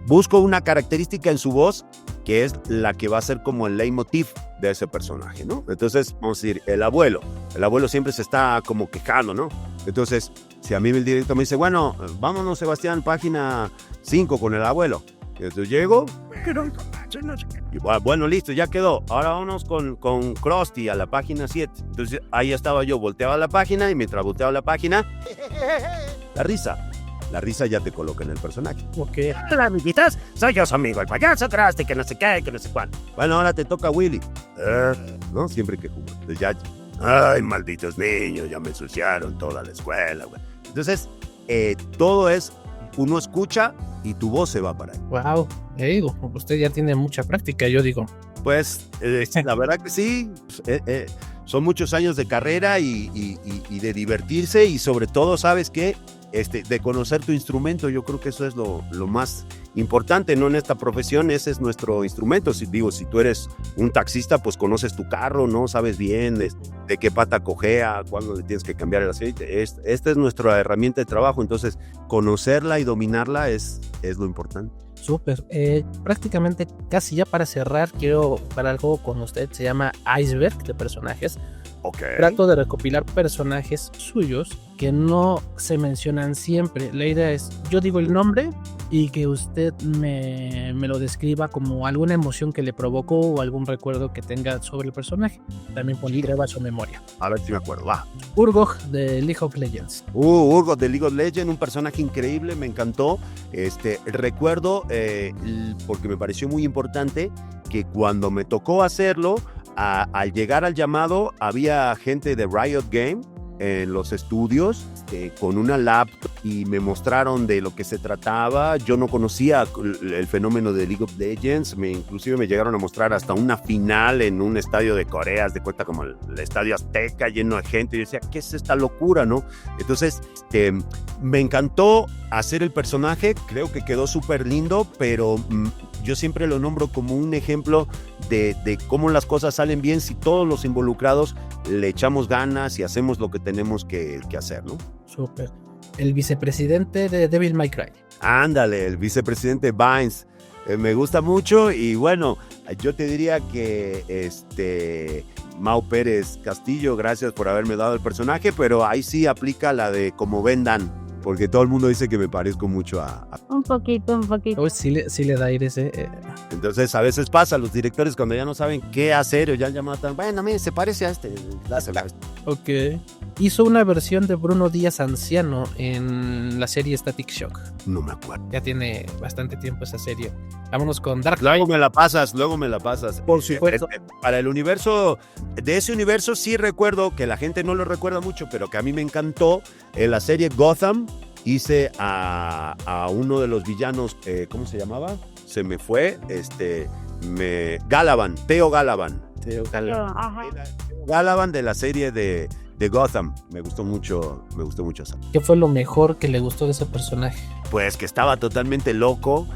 [SPEAKER 2] busco una característica en su voz que es la que va a ser como el leitmotiv de ese personaje, ¿no? Entonces, vamos a decir, el abuelo siempre se está como quejando, ¿no? Entonces, si a mí el director me dice, bueno, vámonos, Sebastián, página 5 con el abuelo. Y entonces llego, y bueno, listo, ya quedó. Ahora vámonos con Krusty a la página 7. Entonces, ahí estaba yo, volteaba la página, y mientras volteaba la página, la risa ya te coloca en el personaje.
[SPEAKER 1] Ok.
[SPEAKER 4] Hola, amiguitas, soy yo, su amigo, el payaso Krusty, que no sé qué, que no sé cuándo.
[SPEAKER 2] Bueno, ahora te toca Willy. ¿No? Siempre que jugo. Entonces ya, ay, malditos niños, ya me ensuciaron toda la escuela, güey. Entonces, todo es, uno escucha y tu voz se va para ahí.
[SPEAKER 1] Wow, usted ya tiene mucha práctica, yo digo.
[SPEAKER 2] Pues, la verdad que sí, son muchos años de carrera y de divertirse y sobre todo, ¿sabes qué? De conocer tu instrumento. Yo creo que eso es lo más importante, ¿no? En esta profesión ese es nuestro instrumento. Si tú eres un taxista, pues conoces tu carro, ¿no? Sabes bien de qué pata cojea, cuándo le tienes que cambiar el aceite. Esta es nuestra herramienta de trabajo, entonces conocerla y dominarla es lo importante.
[SPEAKER 1] Súper. Prácticamente casi ya para cerrar, quiero para algo con usted, se llama Iceberg de personajes.
[SPEAKER 2] Okay.
[SPEAKER 1] Trato de recopilar personajes suyos que no se mencionan siempre. La idea es, yo digo el nombre y que usted me lo describa como alguna emoción que le provocó o algún recuerdo que tenga sobre el personaje. También prueba su memoria.
[SPEAKER 2] A ver si me acuerdo, va.
[SPEAKER 1] Urgok de League of Legends.
[SPEAKER 2] Urgok de League of Legends, un personaje increíble, me encantó. Recuerdo, porque me pareció muy importante, que cuando me tocó hacerlo, al llegar al llamado, había gente de Riot Game en los estudios con una laptop y me mostraron de lo que se trataba. Yo no conocía el fenómeno de League of Legends, inclusive me llegaron a mostrar hasta una final en un estadio de Corea, de cuenta como el Estadio Azteca lleno de gente. Y yo decía, ¿qué es esta locura, no? Entonces, me encantó hacer el personaje, creo que quedó súper lindo, pero yo siempre lo nombro como un ejemplo de cómo las cosas salen bien si todos los involucrados le echamos ganas y hacemos lo que tenemos que hacer, ¿no?
[SPEAKER 1] Súper. El vicepresidente de Devil May Cry.
[SPEAKER 2] Ándale, el vicepresidente Vines. Me gusta mucho y bueno, yo te diría que Mau Pérez Castillo, gracias por haberme dado el personaje, pero ahí sí aplica la de como vendan, porque todo el mundo dice que me parezco mucho a...
[SPEAKER 3] Un poquito.
[SPEAKER 1] Oh, sí le da aire ese...
[SPEAKER 2] Entonces a veces pasa, los directores cuando ya no saben qué hacer o ya han llamado tan, bueno, mire, se parece a dásela.
[SPEAKER 1] Ok. Hizo una versión de Bruno Díaz anciano en la serie Static Shock.
[SPEAKER 2] No me acuerdo.
[SPEAKER 1] Ya tiene bastante tiempo esa serie. Vámonos con Dark.
[SPEAKER 2] Luego me la pasas.
[SPEAKER 1] Por supuesto.
[SPEAKER 2] Para el universo, de ese universo sí recuerdo que la gente no lo recuerda mucho, pero que a mí me encantó. En la serie Gotham hice a uno de los villanos, ¿cómo se llamaba? Se me fue, Galavan, Theo Galavan. Galavan de la serie de Gotham. Me gustó mucho esa.
[SPEAKER 1] ¿Qué fue lo mejor que le gustó de ese personaje?
[SPEAKER 2] Pues que estaba totalmente loco,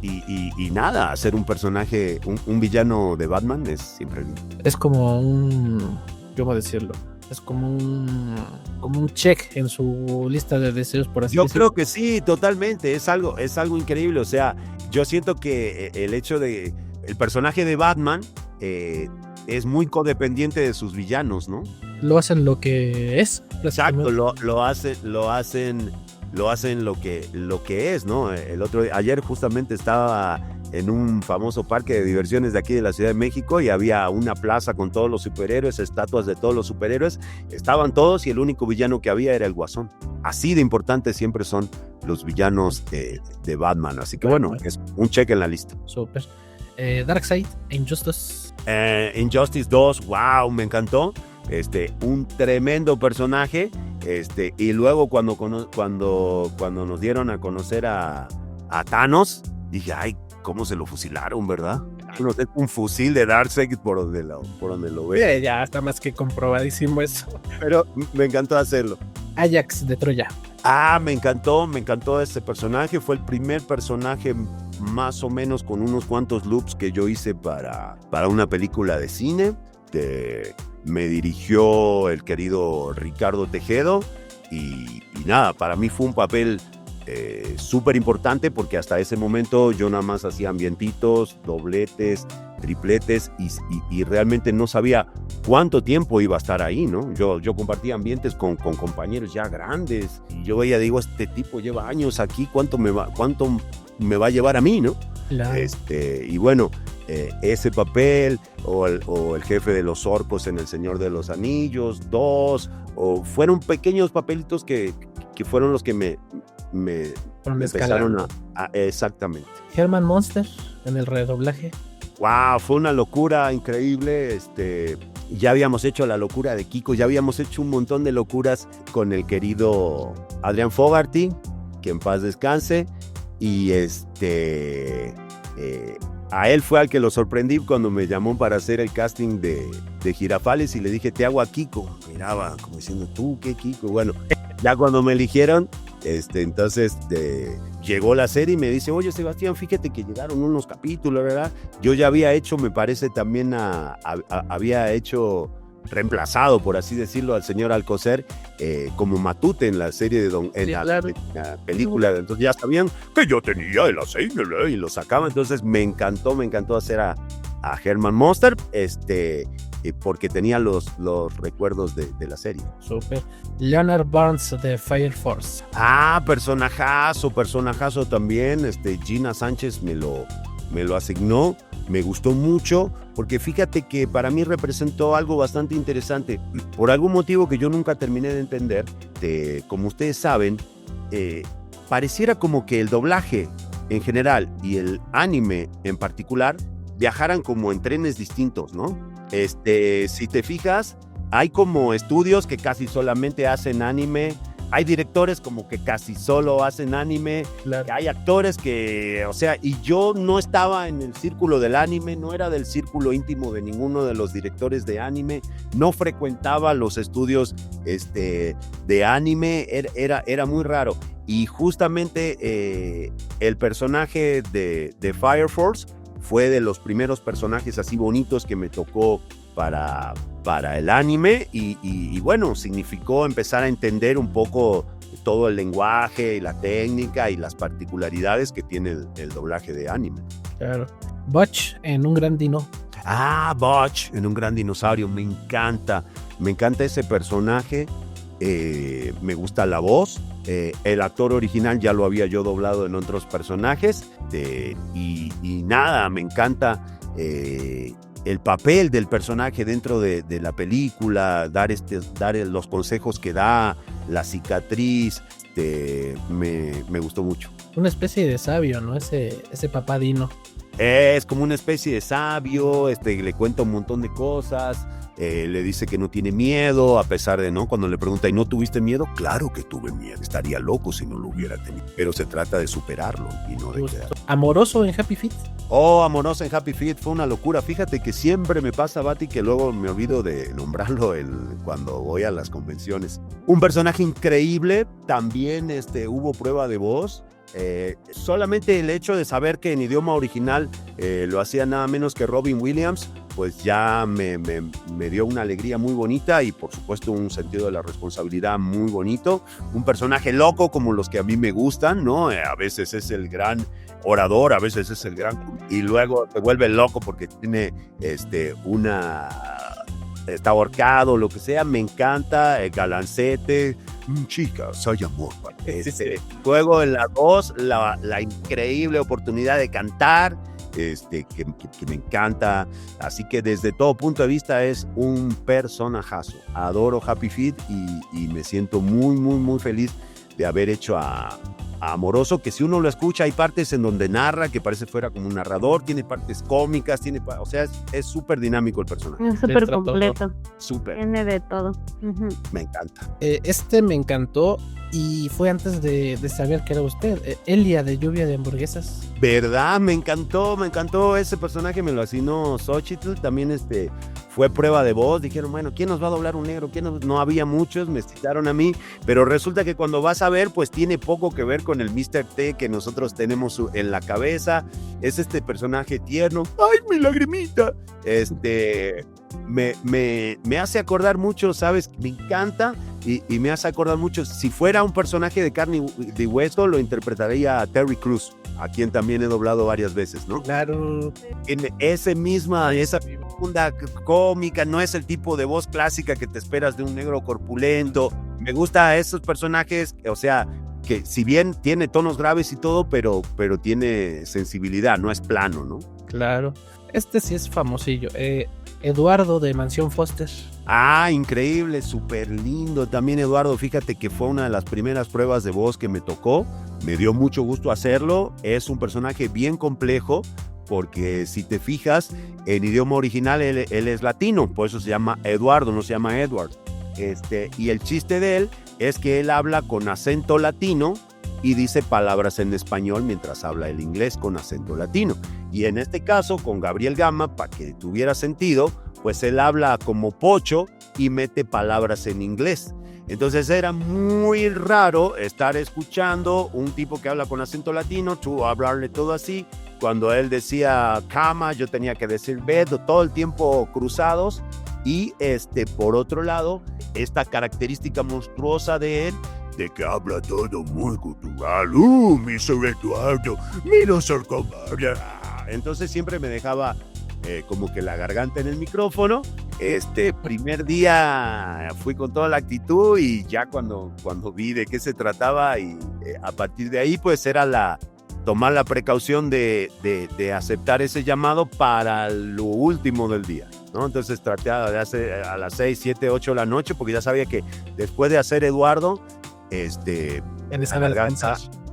[SPEAKER 2] y nada, hacer un personaje, un villano de Batman es siempre lindo.
[SPEAKER 1] Es como ¿cómo decirlo? Es como un check en su lista de deseos, por así decirlo.
[SPEAKER 2] Yo creo que sí, totalmente, es algo increíble. O sea, yo siento que el hecho de el personaje de Batman es muy codependiente de sus villanos, ¿no?
[SPEAKER 1] Lo hacen lo que es.
[SPEAKER 2] Exacto, lo hacen lo que es, ¿no? Ayer justamente estaba en un famoso parque de diversiones de aquí de la Ciudad de México y había una plaza con todos los superhéroes, estatuas de todos los superhéroes, estaban todos y el único villano que había era el Guasón. Así de importantes siempre son los villanos de Batman, así que bueno, es un check en la lista.
[SPEAKER 1] Súper. Darkseid, Injustice.
[SPEAKER 2] Injustice 2, wow, me encantó. Un tremendo personaje. Y luego cuando nos dieron a conocer a Thanos, dije, ay, cómo se lo fusilaron, ¿verdad? No sé, un fusil de Darkseid por donde lo ve.
[SPEAKER 1] Ya está más que comprobadísimo eso.
[SPEAKER 2] Pero me encantó hacerlo.
[SPEAKER 1] Ajax de Troya.
[SPEAKER 2] Me encantó ese personaje. Fue el primer personaje más o menos con unos cuantos loops que yo hice para una película de cine. Me dirigió el querido Ricardo Tejedo y nada, para mí fue un papel súper importante porque hasta ese momento yo nada más hacía ambientitos, dobletes, tripletes y realmente no sabía cuánto tiempo iba a estar ahí, ¿no? Yo compartía ambientes con compañeros ya grandes y yo digo, este tipo lleva años aquí, ¿cuánto me va a llevar a mí, no?
[SPEAKER 1] Claro.
[SPEAKER 2] Y bueno, ese papel o el jefe de los orcos en El Señor de los Anillos 2, o fueron pequeños papelitos que fueron los que me empezaron a exactamente.
[SPEAKER 1] Herman Monster en el redoblaje.
[SPEAKER 2] Wow, fue una locura increíble. Ya habíamos hecho la locura de Kiko, ya habíamos hecho un montón de locuras con el querido Adrián Fogarty, que en paz descanse, y a él fue al que lo sorprendí cuando me llamó para hacer el casting de Girafales y le dije, te hago a Kiko. Miraba como diciendo, ¿tú qué Kiko? Bueno, ya cuando me eligieron, entonces llegó la serie y me dice, oye Sebastián, fíjate que llegaron unos capítulos, ¿verdad? Yo ya había hecho, me parece también había hecho reemplazado, por así decirlo, al señor Alcocer como Matute en la serie la película. Entonces ya sabían que yo tenía el aceite y lo sacaba. Entonces me encantó hacer a Herman Monster, porque tenía los recuerdos de la serie.
[SPEAKER 1] Súper. Leonard Barnes de Fire Force.
[SPEAKER 2] Personajazo también. Gina Sánchez me lo asignó. Me gustó mucho porque fíjate que para mí representó algo bastante interesante. Por algún motivo que yo nunca terminé de entender, como ustedes saben, pareciera como que el doblaje en general y el anime en particular viajaran como en trenes distintos, ¿no? Si te fijas, hay como estudios que casi solamente hacen anime. Hay directores como que casi solo hacen anime,
[SPEAKER 1] claro.
[SPEAKER 2] Hay actores que, y yo no estaba en el círculo del anime, no era del círculo íntimo de ninguno de los directores de anime, no frecuentaba los estudios de anime, era muy raro. Y justamente el personaje de Fire Force fue de los primeros personajes así bonitos que me tocó para el anime y bueno, significó empezar a entender un poco todo el lenguaje y la técnica y las particularidades que tiene el doblaje de anime.
[SPEAKER 1] Claro. Butch en Un Gran Dino.
[SPEAKER 2] Butch en Un Gran Dinosaurio, me encanta ese personaje, me gusta la voz, el actor original ya lo había yo doblado en otros personajes, y nada, me encanta el papel del personaje dentro de la película, dar los consejos que da, la cicatriz, me gustó mucho.
[SPEAKER 1] Una especie de sabio, ¿no? Ese papá Dino.
[SPEAKER 2] Es como una especie de sabio, le cuenta un montón de cosas, le dice que no tiene miedo, a pesar de, ¿no? Cuando le pregunta, ¿y no tuviste miedo? Claro que tuve miedo, estaría loco si no lo hubiera tenido, pero se trata de superarlo y no de quedar.
[SPEAKER 1] ¿Amoroso en Happy Feet?
[SPEAKER 2] Amoroso en Happy Feet fue una locura. Fíjate que siempre me pasa, Bati, que luego me olvido de nombrarlo cuando voy a las convenciones. Un personaje increíble, también hubo prueba de voz. Solamente el hecho de saber que en idioma original lo hacía nada menos que Robin Williams, pues ya me dio una alegría muy bonita y por supuesto un sentido de la responsabilidad muy bonito. Un personaje loco como los que a mí me gustan, ¿no? A veces es el gran orador, a veces es el gran... Y luego se vuelve loco porque tiene está ahorcado, lo que sea, me encanta, el galancete, chicas, hay amor. Luego en la voz, la increíble oportunidad de cantar, que me encanta, así que desde todo punto de vista es un personajazo. Adoro Happy Feet y me siento muy, muy, muy feliz de haber hecho a amoroso, que si uno lo escucha hay partes en donde narra, que parece fuera como un narrador, tiene partes cómicas, o sea, es súper dinámico el personaje.
[SPEAKER 3] Es súper completo.
[SPEAKER 2] Súper.
[SPEAKER 3] Tiene de todo. Uh-huh.
[SPEAKER 2] Me encanta.
[SPEAKER 1] Este me encantó y fue antes de saber que era usted. Elia de Lluvia de Hamburguesas.
[SPEAKER 2] ¿Verdad? Me encantó ese personaje, me lo asignó Xochitl, también fue prueba de voz, dijeron, bueno, ¿quién nos va a doblar un negro? No había muchos, me citaron a mí, pero resulta que cuando vas a ver, pues tiene poco que ver con el Mr. T que nosotros tenemos en la cabeza, es este personaje tierno, ¡ay, mi lagrimita! Me hace acordar mucho, ¿sabes? Me encanta y me hace acordar mucho, si fuera un personaje de carne y de hueso, lo interpretaría a Terry Crews, a quien también he doblado varias veces, ¿no?
[SPEAKER 1] Claro.
[SPEAKER 2] En esa onda cómica, no es el tipo de voz clásica que te esperas de un negro corpulento. Me gusta esos personajes, o sea, que si bien tiene tonos graves y todo, pero tiene sensibilidad, no es plano, ¿no?
[SPEAKER 1] Claro. Este sí es famosillo. Eduardo de Mansión Foster.
[SPEAKER 2] Ah, increíble, súper lindo. También Eduardo, fíjate que fue una de las primeras pruebas de voz que me tocó. Me dio mucho gusto hacerlo. Es un personaje bien complejo, porque si te fijas, en idioma original él es latino, por eso se llama Eduardo, no se llama Edward. Y el chiste de él es que él habla con acento latino y dice palabras en español mientras habla el inglés con acento latino. Y en este caso, con Gabriel Gama, para que tuviera sentido, pues él habla como pocho y mete palabras en inglés. Entonces era muy raro estar escuchando un tipo que habla con acento latino, tú hablarle todo así. Cuando él decía cama, yo tenía que decir bed, todo el tiempo cruzados. Y por otro lado, esta característica monstruosa de él, de que habla todo muy cultural. Mr. Eduardo, mira entonces siempre me dejaba como que la garganta en el micrófono. Primer día fui con toda la actitud y ya cuando vi de qué se trataba y a partir de ahí pues era tomar la precaución de aceptar ese llamado para lo último del día, ¿no? Entonces traté de hacer a las 6, 7, 8 de la noche porque ya sabía que después de hacer Eduardo,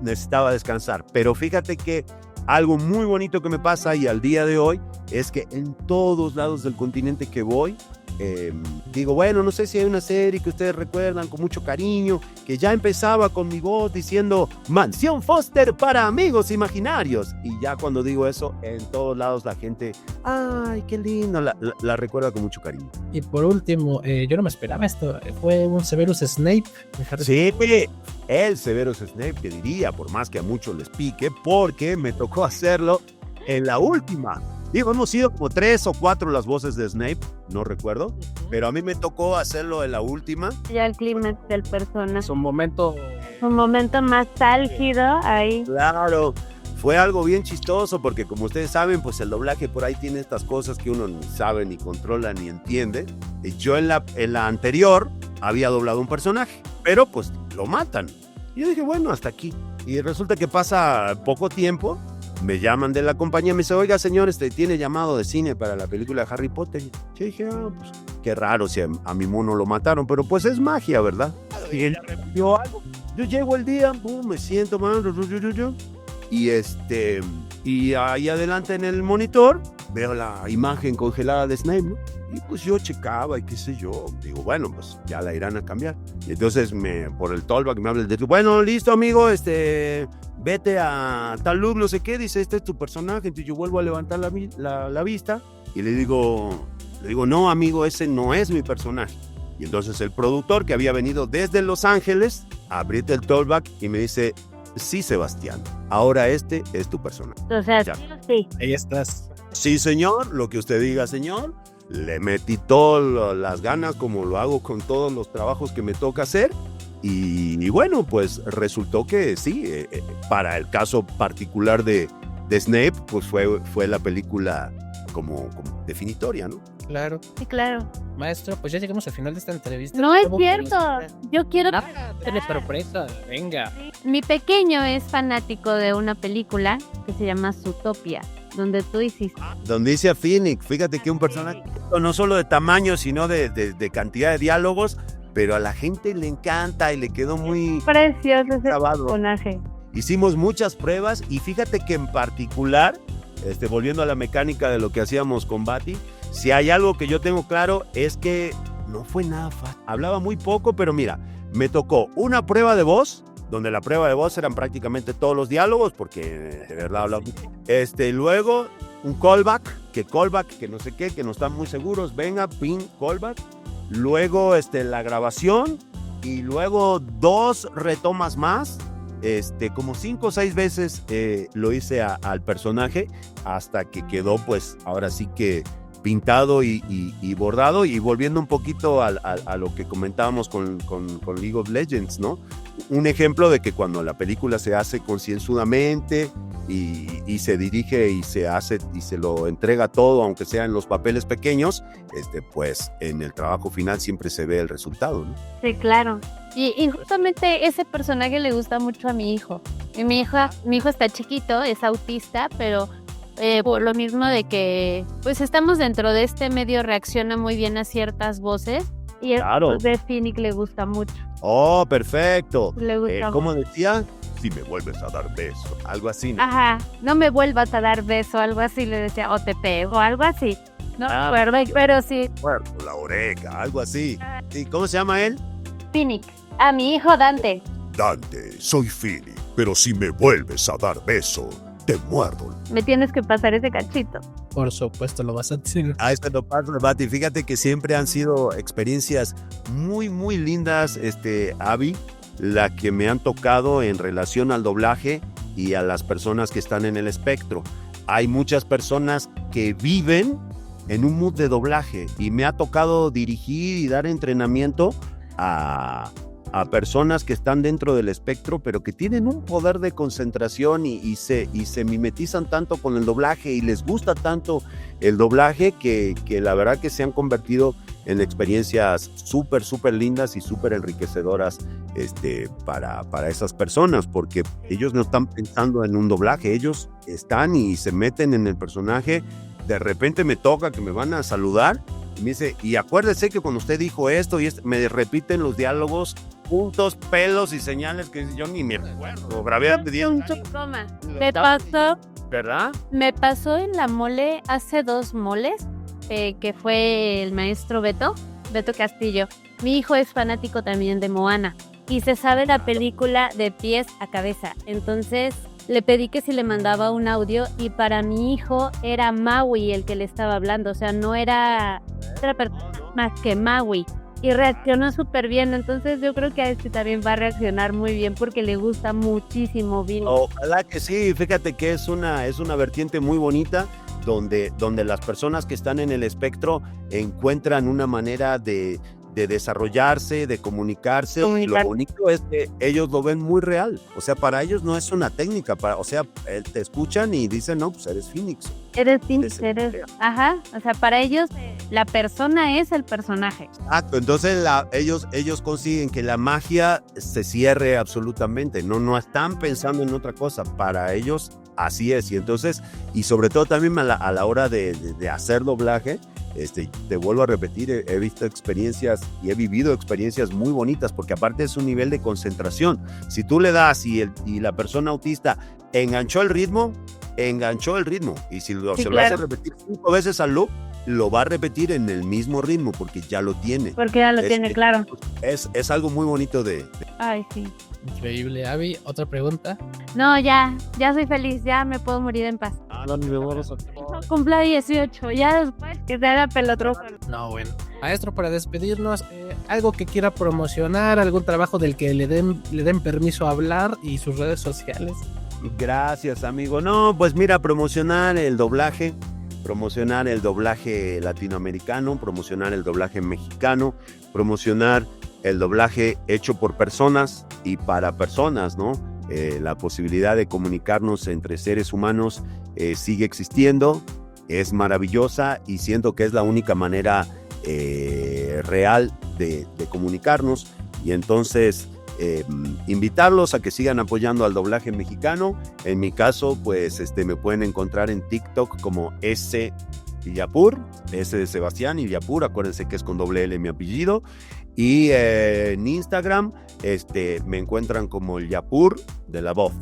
[SPEAKER 2] necesitaba descansar. Pero fíjate que algo muy bonito que me pasa y al día de hoy es que en todos lados del continente que voy, digo, bueno, no sé si hay una serie que ustedes recuerdan con mucho cariño, que ya empezaba con mi voz diciendo Mansión Foster para amigos imaginarios. Y ya cuando digo eso, en todos lados la gente, ay, qué lindo, la recuerda con mucho cariño.
[SPEAKER 1] Y por último, yo no me esperaba esto, fue un Severus Snape.
[SPEAKER 2] Sí, el Severus Snape, te diría, por más que a muchos les pique, porque me tocó hacerlo en la última. Digo, hemos sido como 3 o 4 las voces de Snape, no recuerdo, pero a mí me tocó hacerlo en la última.
[SPEAKER 3] Ya el clímax del personaje.
[SPEAKER 1] Es un momento
[SPEAKER 3] más álgido ahí.
[SPEAKER 2] Claro, fue algo bien chistoso porque como ustedes saben, pues el doblaje por ahí tiene estas cosas que uno ni sabe, ni controla, ni entiende. Y yo en la anterior había doblado un personaje, pero pues lo matan. Y yo dije, bueno, hasta aquí. Y resulta que pasa poco tiempo. Me llaman de la compañía, me dice, oiga señor, tiene llamado de cine para la película de Harry Potter. Yo dije, pues qué raro si a mi mono lo mataron, pero pues es magia, ¿verdad? Y ella repitió algo. Yo llego el día, me siento, y ahí adelante en el monitor veo la imagen congelada de Snape, ¿no? Y pues yo checaba y qué sé yo, digo, bueno, pues ya la irán a cambiar. Y entonces por el tollback me habla el de, bueno, listo amigo, vete a tal look, no sé qué, dice, este es tu personaje. Entonces yo vuelvo a levantar la vista y le digo, no amigo, ese no es mi personaje. Y entonces el productor que había venido desde Los Ángeles aprieta el tollback y me dice, sí Sebastián, ahora este es tu personaje.
[SPEAKER 3] O sea, sí.
[SPEAKER 1] Ahí estás.
[SPEAKER 2] Sí señor, lo que usted diga señor. Le metí todas las ganas como lo hago con todos los trabajos que me toca hacer y bueno, pues resultó que sí, para el caso particular de Snape, pues fue la película como definitoria, ¿no?
[SPEAKER 1] Claro.
[SPEAKER 3] Sí, claro.
[SPEAKER 1] Maestro, pues ya llegamos al final de esta entrevista.
[SPEAKER 3] No es cierto, yo quiero...
[SPEAKER 1] Dale sorpresa, venga.
[SPEAKER 3] Mi pequeño es fanático de una película que se llama Zootopia, donde tú hiciste.
[SPEAKER 2] Donde dice a Phoenix, fíjate que un personaje no solo de tamaño, sino de cantidad de diálogos, pero a la gente le encanta y le quedó muy
[SPEAKER 3] precioso ese
[SPEAKER 2] grabado.
[SPEAKER 3] personaje.
[SPEAKER 2] hicimos muchas pruebas y fíjate que en particular, volviendo a la mecánica de lo que hacíamos con Bati, si hay algo que yo tengo claro es que no fue nada fácil. Hablaba muy poco, pero mira, me tocó una prueba de voz, donde la prueba de voz eran prácticamente todos los diálogos, porque de verdad hablaba. Luego un callback, que no sé qué, que no están muy seguros, venga, pin, callback. Luego la grabación y luego 2 retomas más. Como 5 o 6 veces lo hice al personaje hasta que quedó, pues, ahora sí que pintado y bordado. Y volviendo un poquito a lo que comentábamos con League of Legends, ¿no? Un ejemplo de que cuando la película se hace concienzudamente y se dirige y se hace y se lo entrega todo, aunque sea en los papeles pequeños, pues en el trabajo final siempre se ve el resultado, ¿no?
[SPEAKER 3] Sí, claro. Y justamente ese personaje le gusta mucho a mi hijo. Y mi hijo está chiquito, es autista, pero por lo mismo de que pues estamos dentro de este medio, reacciona muy bien a ciertas voces. Y
[SPEAKER 2] Claro.
[SPEAKER 3] de Finnick le gusta mucho.
[SPEAKER 2] Oh, perfecto.
[SPEAKER 3] Le gusta
[SPEAKER 2] ¿Cómo decía? Si me vuelves a dar beso. Algo así, ¿no?
[SPEAKER 3] Ajá, no me vuelvas a dar beso, algo así le decía, o te pego, algo así. No recuerdo, pero sí.
[SPEAKER 2] Muerto la oreja, algo así. ¿Y cómo se llama él?
[SPEAKER 3] Finnick, a mi hijo Dante.
[SPEAKER 5] Dante, soy Finnick, pero si me vuelves a dar beso, te muerdo.
[SPEAKER 3] Me tienes que pasar ese cachito.
[SPEAKER 1] Por supuesto, lo vas a decir.
[SPEAKER 2] A este no pasa, Bati. Fíjate que siempre han sido experiencias muy, muy lindas, Abby, la que me han tocado en relación al doblaje y a las personas que están en el espectro. Hay muchas personas que viven en un mood de doblaje y me ha tocado dirigir y dar entrenamiento a personas que están dentro del espectro, pero que tienen un poder de concentración y se mimetizan tanto con el doblaje y les gusta tanto el doblaje que la verdad que se han convertido en experiencias súper, súper lindas y súper enriquecedoras para esas personas, porque ellos no están pensando en un doblaje, ellos están y se meten en el personaje. De repente me toca que me van a saludar y me dice, y acuérdese que cuando usted dijo esto y me repiten los diálogos, puntos, pelos y señales que yo ni me acuerdo. Grabé hace 10 años.
[SPEAKER 3] Me pasó en la mole hace 2 moles, que fue el maestro Beto Castillo. Mi hijo es fanático también de Moana y se sabe la película de pies a cabeza. Entonces le pedí que si le mandaba un audio y para mi hijo era Maui el que le estaba hablando, o sea, no era otra persona más que Maui. Y reaccionó súper bien, entonces yo creo que a este también va a reaccionar muy bien porque le gusta muchísimo Vini.
[SPEAKER 2] Ojalá que sí, fíjate que es una vertiente muy bonita donde las personas que están en el espectro encuentran una manera de desarrollarse, de comunicarse. Y lo bonito es que ellos lo ven muy real, o sea, para ellos no es una técnica, te escuchan y dicen, no, pues eres Phoenix.
[SPEAKER 3] Eres Phoenix, ajá, o sea, para ellos la persona es el personaje.
[SPEAKER 2] Exacto, entonces ellos consiguen que la magia se cierre absolutamente, no están pensando en otra cosa, para ellos así es, y entonces, y sobre todo también a la hora de hacer doblaje, te vuelvo a repetir, he visto experiencias y he vivido experiencias muy bonitas, porque aparte es un nivel de concentración. Si tú le das y la persona autista enganchó el ritmo, y si se lo hace repetir 5 veces al loop, lo va a repetir en el mismo ritmo porque ya lo tiene.
[SPEAKER 3] Porque ya lo tiene, claro.
[SPEAKER 2] Es algo muy bonito de...
[SPEAKER 3] Ay, sí.
[SPEAKER 1] Increíble, Abby. ¿Otra pregunta?
[SPEAKER 3] No, ya soy feliz, ya me puedo morir en paz.
[SPEAKER 1] No, mi amor.
[SPEAKER 3] Cumpla 18, ya después que se haga pelotrojo.
[SPEAKER 1] No, bueno. Maestro, para despedirnos, algo que quiera promocionar, algún trabajo del que le den permiso a hablar y sus redes sociales.
[SPEAKER 2] Gracias, amigo. No, pues mira, promocionar el doblaje latinoamericano, promocionar el doblaje mexicano, promocionar el doblaje hecho por personas y para personas, ¿no? La posibilidad de comunicarnos entre seres humanos sigue existiendo, es maravillosa y siento que es la única manera real de comunicarnos. Y entonces invitarlos a que sigan apoyando al doblaje mexicano. En mi caso, pues me pueden encontrar en TikTok como Illapur, S de Sebastián, Illapur, acuérdense que es con doble L mi apellido. Y en Instagram me encuentran como el Yapur de la voz.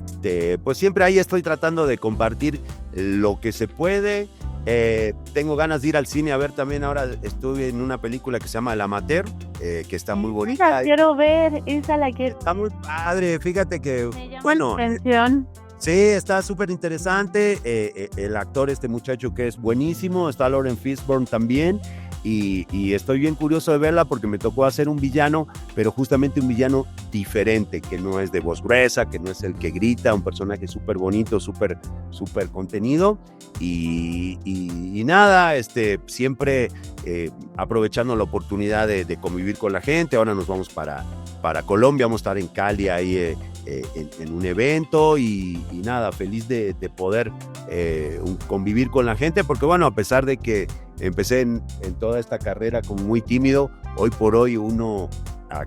[SPEAKER 2] Pues siempre ahí estoy tratando de compartir lo que se puede. Tengo ganas de ir al cine a ver también. Ahora estuve en una película que se llama El Amateur, que está muy bonita.
[SPEAKER 3] La quiero ver, esa la quiero.
[SPEAKER 2] Está muy padre, fíjate que,
[SPEAKER 3] Me llama
[SPEAKER 2] bueno,
[SPEAKER 3] la atención.
[SPEAKER 2] sí, está súper interesante. El actor, este muchacho que es buenísimo, está Lauren Fishburne también. Y estoy bien curioso de verla porque me tocó hacer un villano, pero justamente un villano diferente, que no es de voz gruesa, que no es el que grita, un personaje súper bonito, súper contenido. Y nada, siempre aprovechando la oportunidad de convivir con la gente. Ahora nos vamos para Colombia, vamos a estar en Cali ahí en un evento y nada, feliz de poder convivir con la gente, porque bueno, a pesar de que empecé en toda esta carrera como muy tímido, hoy por hoy uno,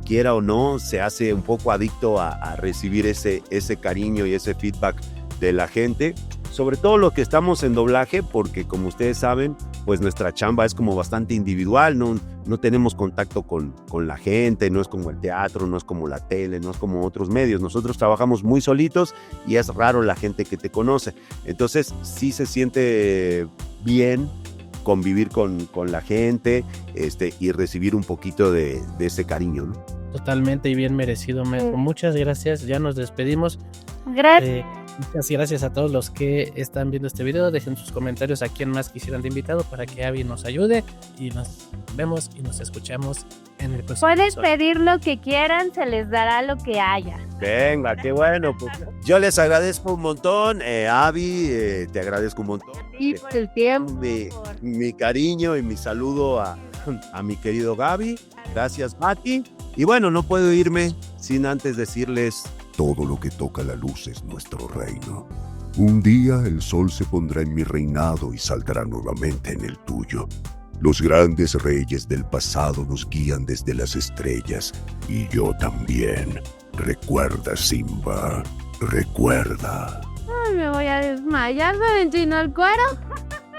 [SPEAKER 2] quiera o no, se hace un poco adicto a recibir ese cariño y ese feedback de la gente, sobre todo los que estamos en doblaje, porque como ustedes saben, pues nuestra chamba es como bastante individual, no tenemos contacto con la gente, no es como el teatro, no es como la tele, no es como otros medios. Nosotros trabajamos muy solitos y es raro la gente que te conoce. Entonces sí se siente bien convivir con la gente y recibir un poquito de ese cariño, ¿no?
[SPEAKER 1] Totalmente y bien merecido, maestro. Muchas gracias, ya nos despedimos.
[SPEAKER 3] Gracias.
[SPEAKER 1] Muchas gracias a todos los que están viendo este video. Dejen sus comentarios a quien más quisieran de invitado para que Abby nos ayude. Y nos vemos y nos escuchamos en el próximo
[SPEAKER 3] Pueden
[SPEAKER 1] episodio.
[SPEAKER 3] pedir lo que quieran, se les dará lo que haya.
[SPEAKER 2] Venga, qué bueno. Pues, yo les agradezco un montón, Abby, te agradezco un montón.
[SPEAKER 3] Y por el tiempo.
[SPEAKER 2] Mi cariño y mi saludo a mi querido Gaby. Gracias, Mati. Y bueno, no puedo irme sin antes decirles:
[SPEAKER 5] Todo lo que toca la luz es nuestro reino. Un día el sol se pondrá en mi reinado y saldrá nuevamente en el tuyo. Los grandes reyes del pasado nos guían desde las estrellas, y yo también. Recuerda, Simba, recuerda.
[SPEAKER 3] Ay, me voy a desmayar, Valentino, el cuero.